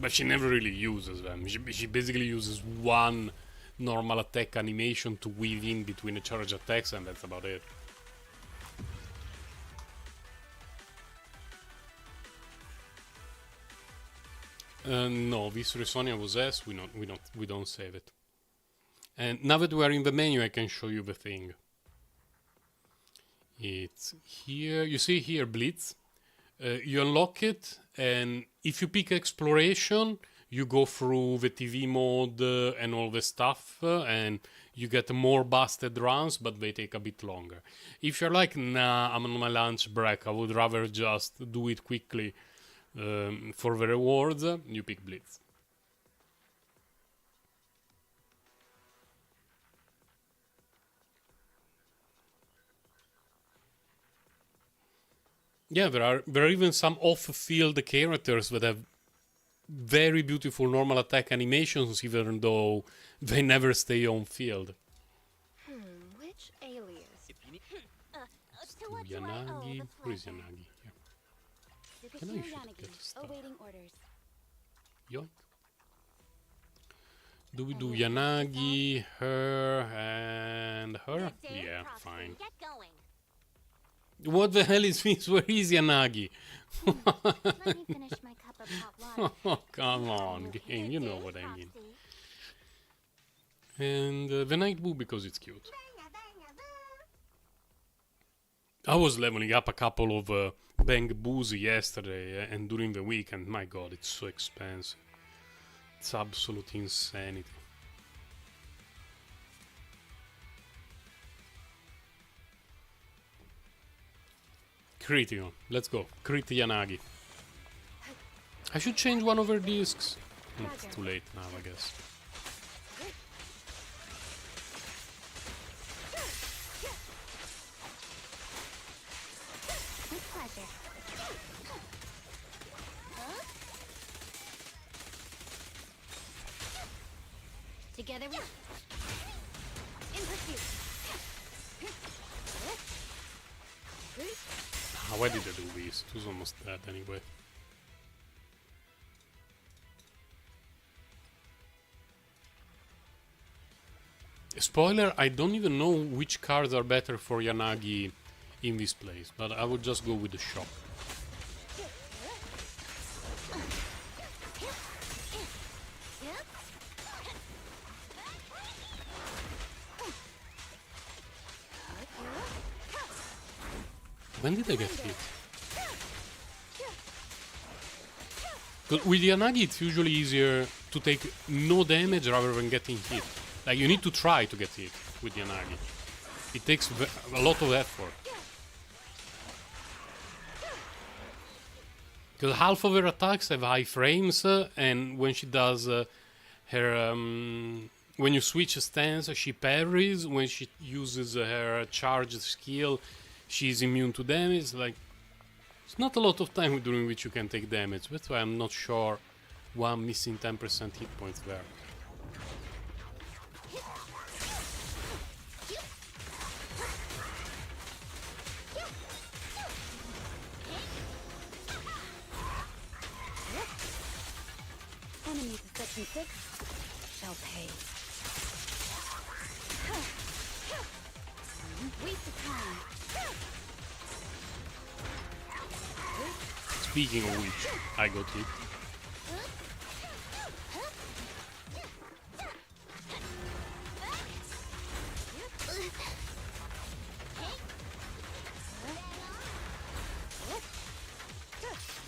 But she never really uses them. She basically uses one normal attack animation to weave in between the charge attacks, and that's about it. No, Visceral Sonia was S. We don't save it. And now that we are in the menu, I can show you the thing. It's here. You see here, Blitz. You unlock it, and if you pick Exploration, you go through the TV mode and all the stuff, and you get more busted runs, but they take a bit longer. If you're like, nah, I'm on my lunch break, I would rather just do it quickly for the rewards, you pick Blitz. Yeah, there are even some off-field characters that have very beautiful normal attack animations, even though they never stay on field. Which alias? If you need To what do I owe Yanagi, the where is pleasure? Yanagi? Here. Tsukishima Can I should Yanagi, get stuff? awaiting orders. Yoink. Do we do Yanagi, her, and her? Good day, Yeah, Crossing. fine. Get going. What the hell is this? Where is Yanagi? Let me finish my cup of hot water. Oh, come on, game. You know what I mean. And the Night Boo because it's cute. I was leveling up a couple of Bang Boos yesterday and during the weekend. My god, it's so expensive. It's absolute insanity. Critical. Let's go. Crit Yanagi. I should change one of her discs. It's too late now, I guess. With pleasure. Together we... In pursuit. Why did I do this? It was almost dead anyway. Spoiler, I don't even know which cards are better for Yanagi in this place, but I would just go with the shop. When did I get hit? 'Cause with Yanagi it's usually easier to take no damage rather than getting hit. Like you need to try to get hit with Yanagi. It takes a lot of effort. Because half of her attacks have high frames, and when she does her... when you switch stance, she parries. When she uses her charged skill, she's immune to damage. Like, it's not a lot of time during which you can take damage. That's why I'm not sure why I'm missing 10% hit points there. Enemies of Section 6 shall pay. Waste of time. Speaking of which, I got hit.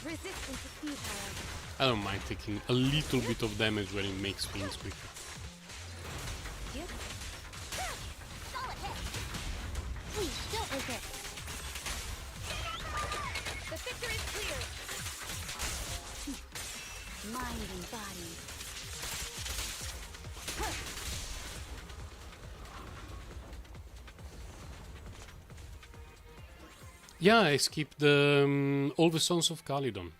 Resistance is futile. I don't mind taking a little bit of damage when it makes things quicker. Yep. Solid hit. Please don't resist. The victor is clear. Mind and body. Yeah, I skipped all the Sons of Calydon.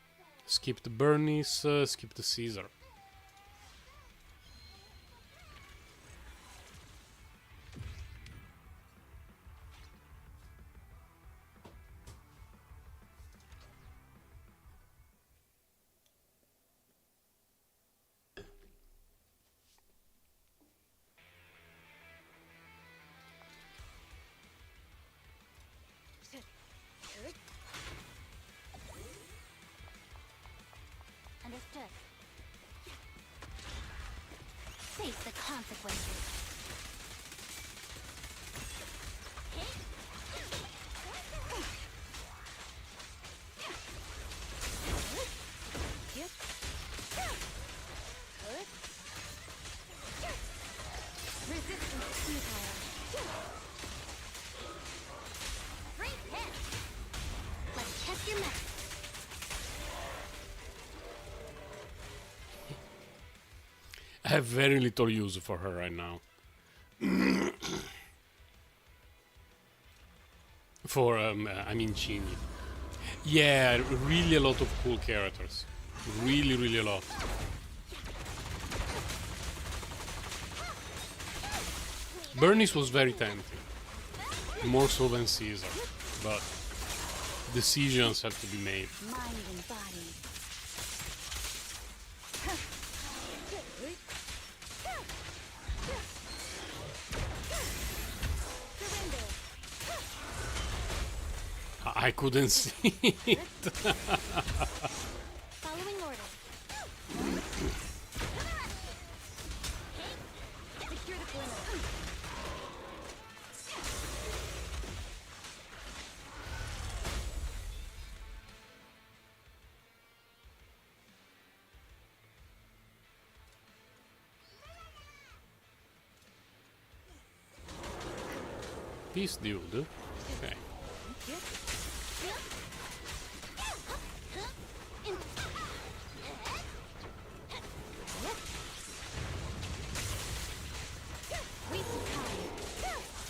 Skipped the Bernice, skipped the Caesar. Understood. Face the consequences. Yep. Resistance is futile. Great hit. Let's test your mettle. I have very little use for her right now. I mean Chini. Yeah, really a lot of cool characters. Really, really a lot. Bernice was very tempting. More so than Caesar. But decisions have to be made. Mind and body. I couldn't see it. Following orders. Secure the perimeter. This dude. Okay.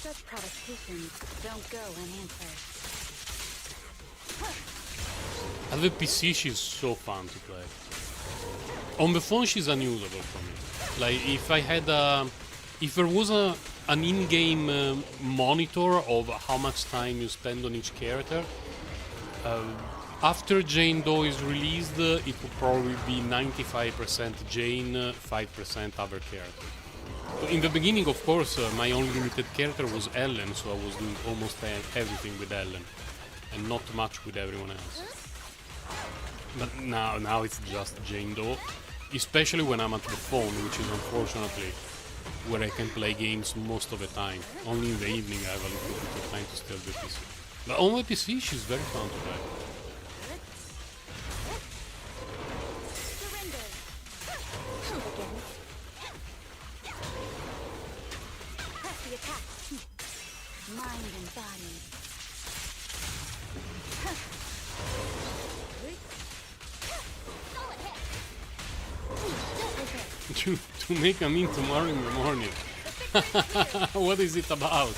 Such provocations don't go unanswered. At the PC, she's so fun to play. On the phone, she's unusable for me. Like, if I had if there was an in-game monitor of how much time you spend on each character, after Jane Doe is released, it would probably be 95% Jane, 5% other character. In the beginning, of course, my only limited character was Ellen, so I was doing almost everything with Ellen, and not much with everyone else. But now it's just Jane Doe, especially when I'm at the phone, which is unfortunately where I can play games most of the time. Only in the evening I have a little bit of time to steal the PC. But on the PC, she's very fun to play. Mind and body. To make a mean tomorrow in the morning. What is it about?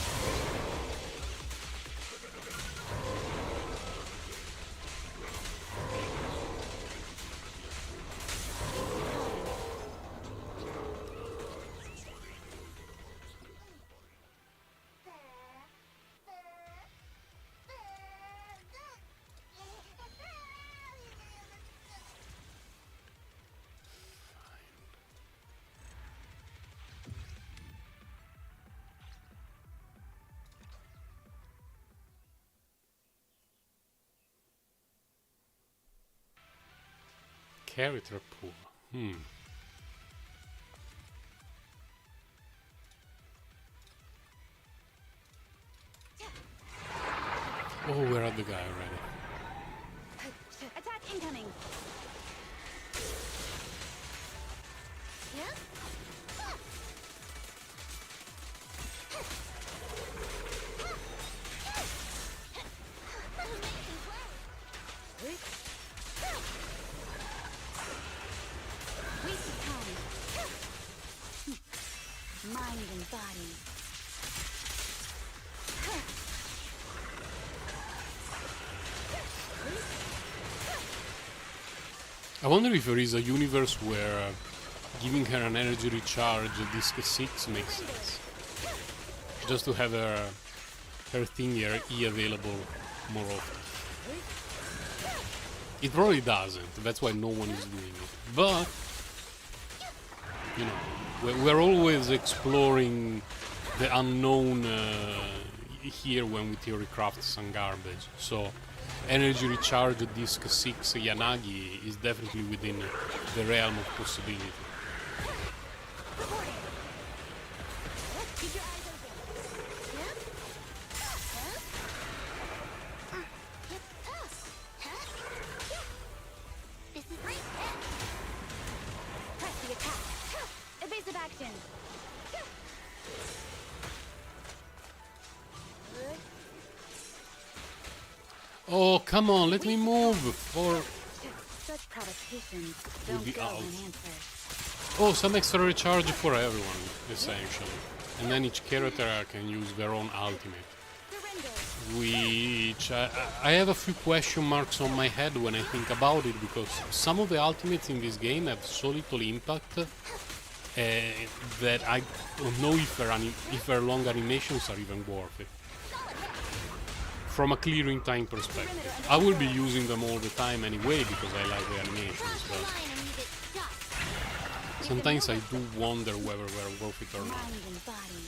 Character pool. Oh, we're at the guy already. Attack incoming. Yeah? Mind and body. I wonder if there is a universe where giving her an energy recharge disc 6 makes sense. Just to have her thing here E available more often. It probably doesn't, that's why no one is doing it. But, you know, we're always exploring the unknown here when we theory craft some garbage. So, energy recharge disc 6 Yanagi is definitely within the realm of possibility. Keep your eyes open. Yeah? This is great. Press the attack. Evasive action. Oh, come on, let me move! Or Such provocations Will don't be go out. unanswered. oh, some extra recharge for everyone, essentially. And then each character can use their own ultimate, Surrender. which I have a few question marks on my head when I think about it, because some of the ultimates in this game have so little impact that I don't know if their long animations are even worth it. From a clearing time perspective, I will be using them all the time anyway because I like the animations, but sometimes I do wonder whether they're worth it or not. Mind and body.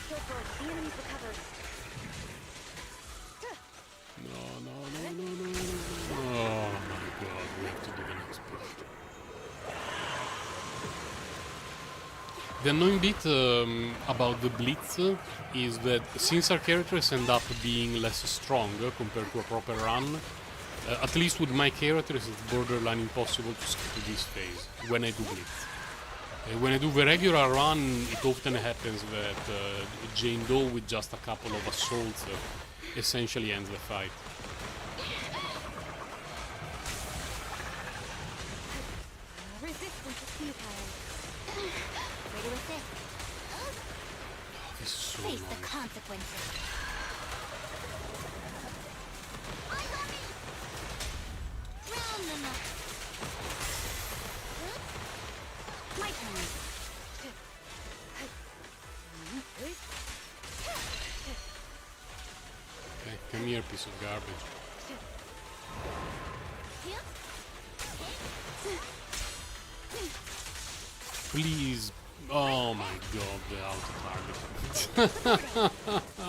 Careful, the enemy's recovered. No. Oh my god, we have to do the next bit. The annoying bit about the Blitz is that since our characters end up being less strong compared to a proper run, at least with my characters it's borderline impossible to skip this phase when I do Blitz. When I do the regular run, it often happens that Jane Doe with just a couple of assaults essentially ends the fight. Resistance is futile. Ready with this? This is so Face the annoying. consequences. Round them up. My turn. Okay, come here, piece of garbage. Please. Oh my god, the auto target.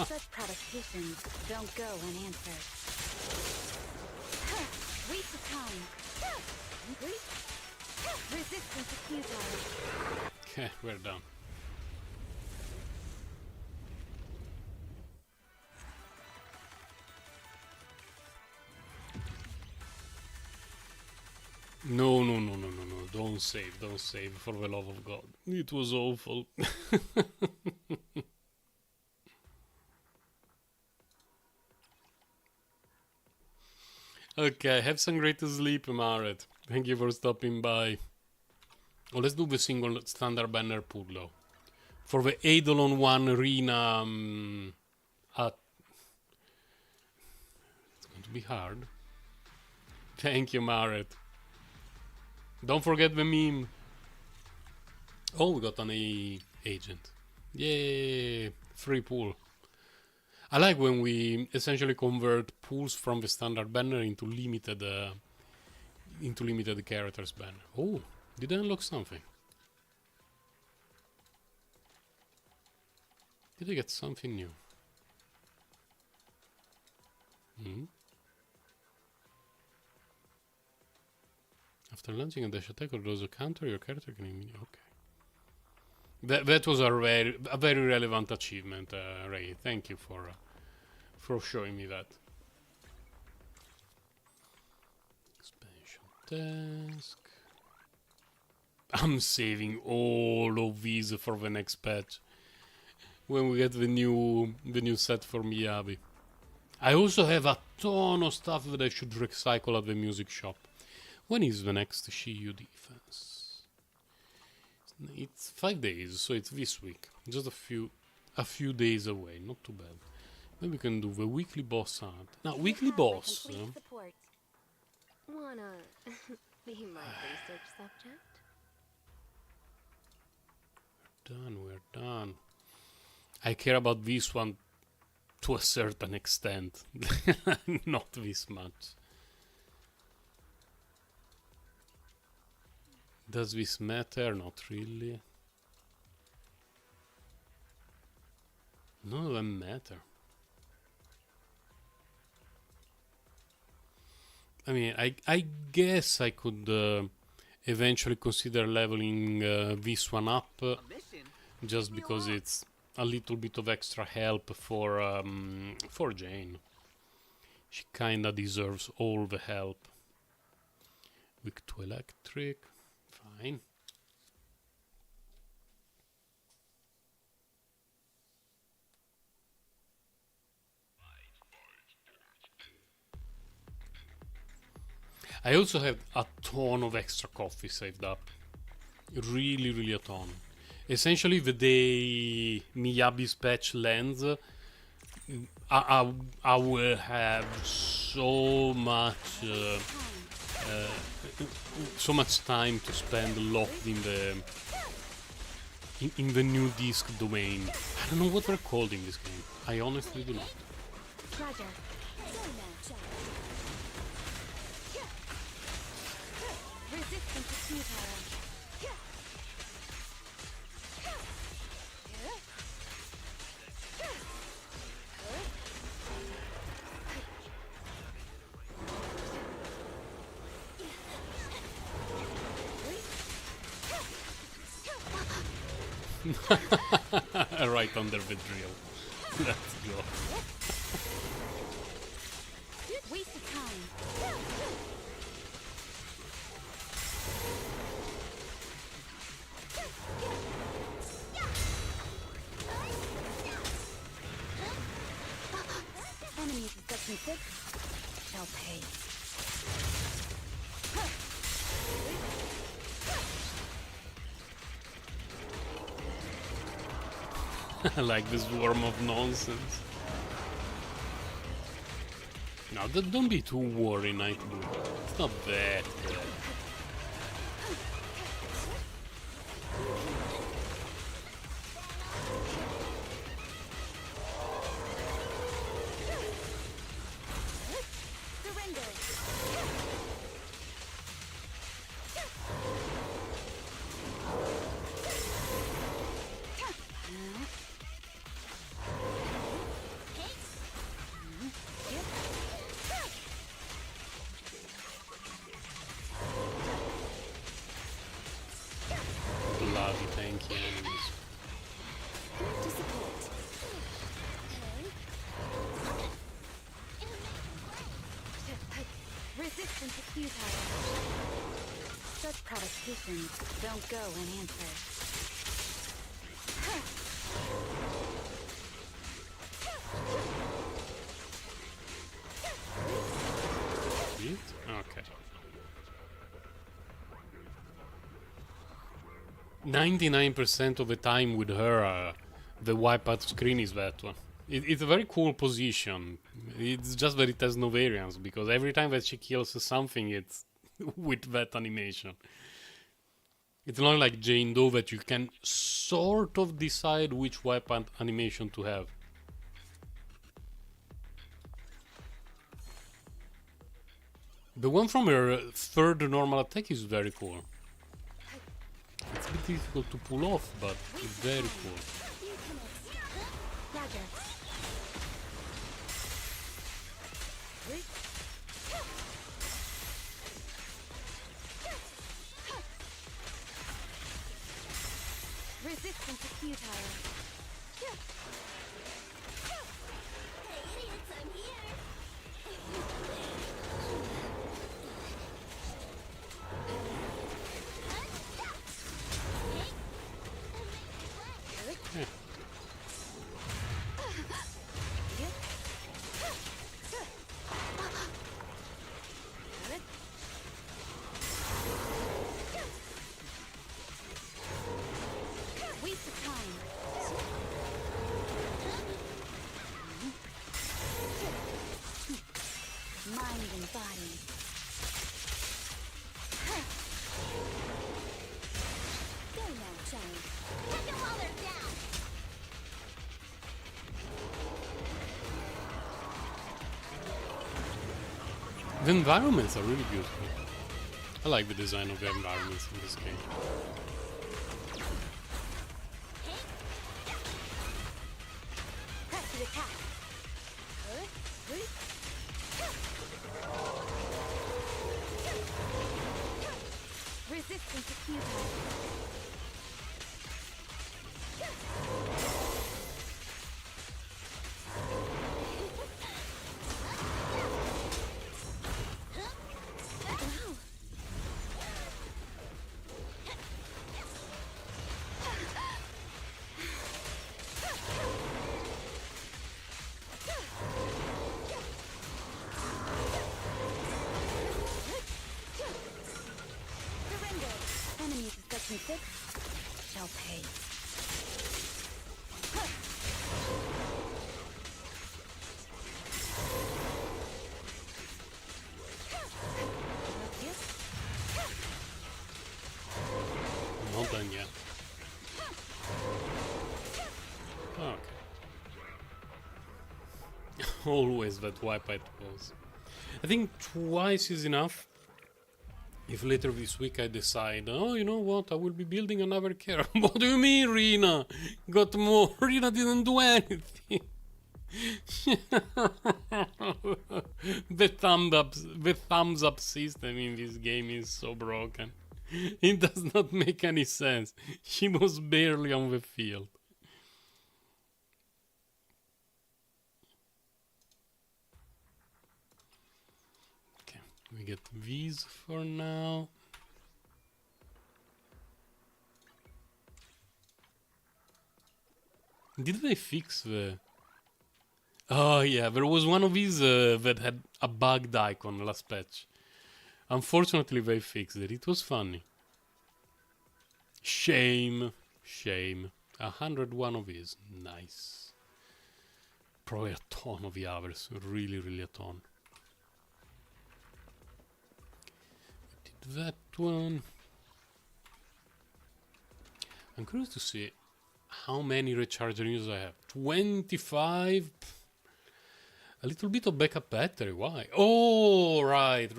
Such provocations don't go unanswered. Waste of time. Resistance is futile. Okay, we're done. No, don't save, for the love of God. It was awful. Okay, have some great sleep, Maret. Thank you for stopping by. Oh, let's do the single standard banner pull though. For the Eidolon 1 arena, it's going to be hard. Thank you, Maret. Don't forget the meme. Oh, we got an agent. Yay! Free pool. I like when we essentially convert pools from the standard banner into limited characters banner. Oh, did I unlock something? Did I get something new? After launching a dash attack or those a counter, your character can immediately... Okay. That was a very relevant achievement, Ray. Thank you for showing me that. Expansion task. I'm saving all of these for the next patch. When we get the new set for Miyabi. I also have a ton of stuff that I should recycle at the music shop. When is the next Shiyu defense? It's 5 days, so it's this week. Just a few days away, not too bad. Then we can do the weekly boss hunt. Now, weekly boss. Support. Wanna be my research subject? We're done. I care about this one to a certain extent. Not this much. Does this matter? Not really. None of them matter. I mean, I guess I could eventually consider leveling this one up, just because it's a little bit of extra help for Jane. She kinda deserves all the help. Weak to electric. Fine. I also have a ton of extra coffee saved up. Really a ton. Essentially, the Miyabi's patch lands, I will have so much time to spend locked in the new disc domain. I don't know what they're called in this game. I honestly do not. Roger. Resistance is futile. Right under the drill. Let's go. Waste of time. Enemies in section 6 shall pay. Like this swarm of nonsense. Now, don't be too worried, Nightblue. It's not that bad. Surrender. Bloody tanky enemies. To support. Resistance is futile. Such provocations don't go unanswered. It? Okay. 99% of the time with her, the wipeout screen is that one. It's a very cool position. It's just that it has no variance, because every time that she kills something, it's with that animation. It's not like Jane Doe that you can sort of decide which wipeout animation to have. The one from her third normal attack is very cool. It's a bit difficult to pull off, but it's very cool. Roger. Resistance is futile. Waste of time. Mind and body. Go now, child. Take them while they're down. The environments are really beautiful. I like the design of the environments in this game. Press the attack. Resistance is futile. Surrender. Enemies of section Who fix shall pay. Not done yet. Okay. Always that wipe at pose. I think twice is enough. If later this week I decide, oh, you know what, I will be building another car. What do you mean, Rina? Got more. Rina didn't do anything. The thumbs up system in this game is so broken. It does not make any sense. She was barely on the field. Okay, we get these for now. Did they fix the... Oh yeah, there was one of these that had a bugged icon last patch. Unfortunately, they fixed it. It was funny. Shame. Shame. 101 of these. Nice. Probably a ton of the others. Really, really a ton. Did that one. I'm curious to see how many recharger users I have. 25? A little bit of backup battery. Why? Oh, right.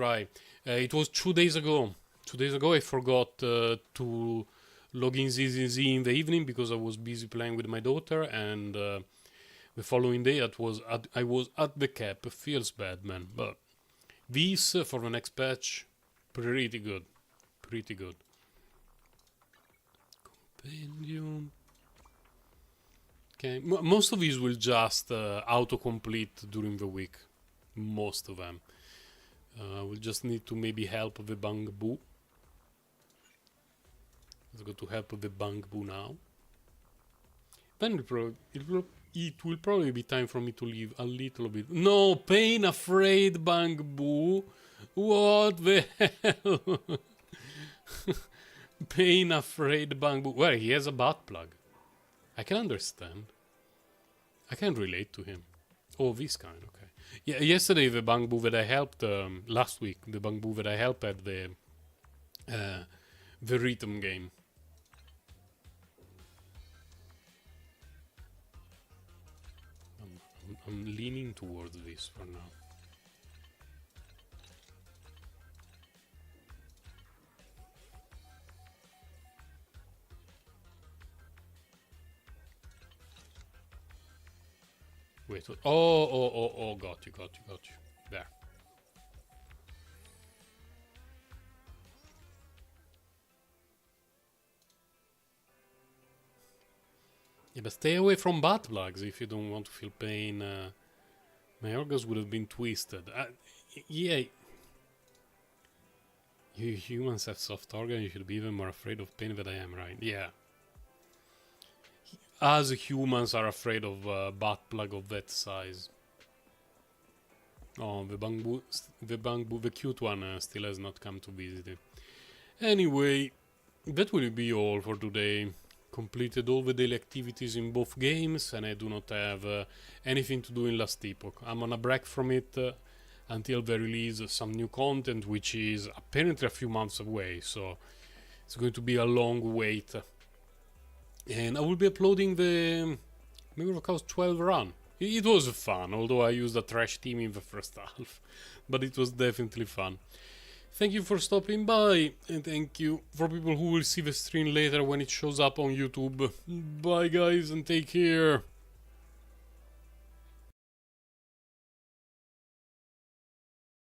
It was 2 days ago. 2 days ago I forgot to log in ZZZ in the evening because I was busy playing with my daughter, and the following day I was at the cap. Feels bad, man. But these for the next patch, pretty good. Pretty good. Compendium. Okay, most of these will just autocomplete during the week. Most of them. We'll just need to maybe help the Bangbu. Let's go to help the Bangbu now. Then it will probably be time for me to leave a little bit. No, pain afraid Bangbu. What the hell? Pain afraid Bangbu. Well, he has a butt plug. I can understand. I can relate to him. Oh, this kind, okay. Yeah, yesterday the Bangbu that I helped, last week, the Bangbu that I helped at the rhythm game. I'm leaning towards this for now. Wait, oh, got you. There. Yeah, but stay away from butt plugs if you don't want to feel pain. My organs would have been twisted. Yeah. You humans have soft organs, you should be even more afraid of pain than I am, right? Yeah. Us humans are afraid of butt plug of that size. Oh, the Bangbu, the cute one still has not come to visit him. Anyway, that will be all for today. Completed all the daily activities in both games, and I do not have anything to do in Last Epoch. I'm on a break from it until they release some new content, which is apparently a few months away, so it's going to be a long wait. And I will be uploading the Mirror of Chaos 12 run. It was fun, although I used a trash team in the first half, but it was definitely fun. Thank you for stopping by, and thank you for people who will see the stream later when it shows up on YouTube. Bye guys, and take care.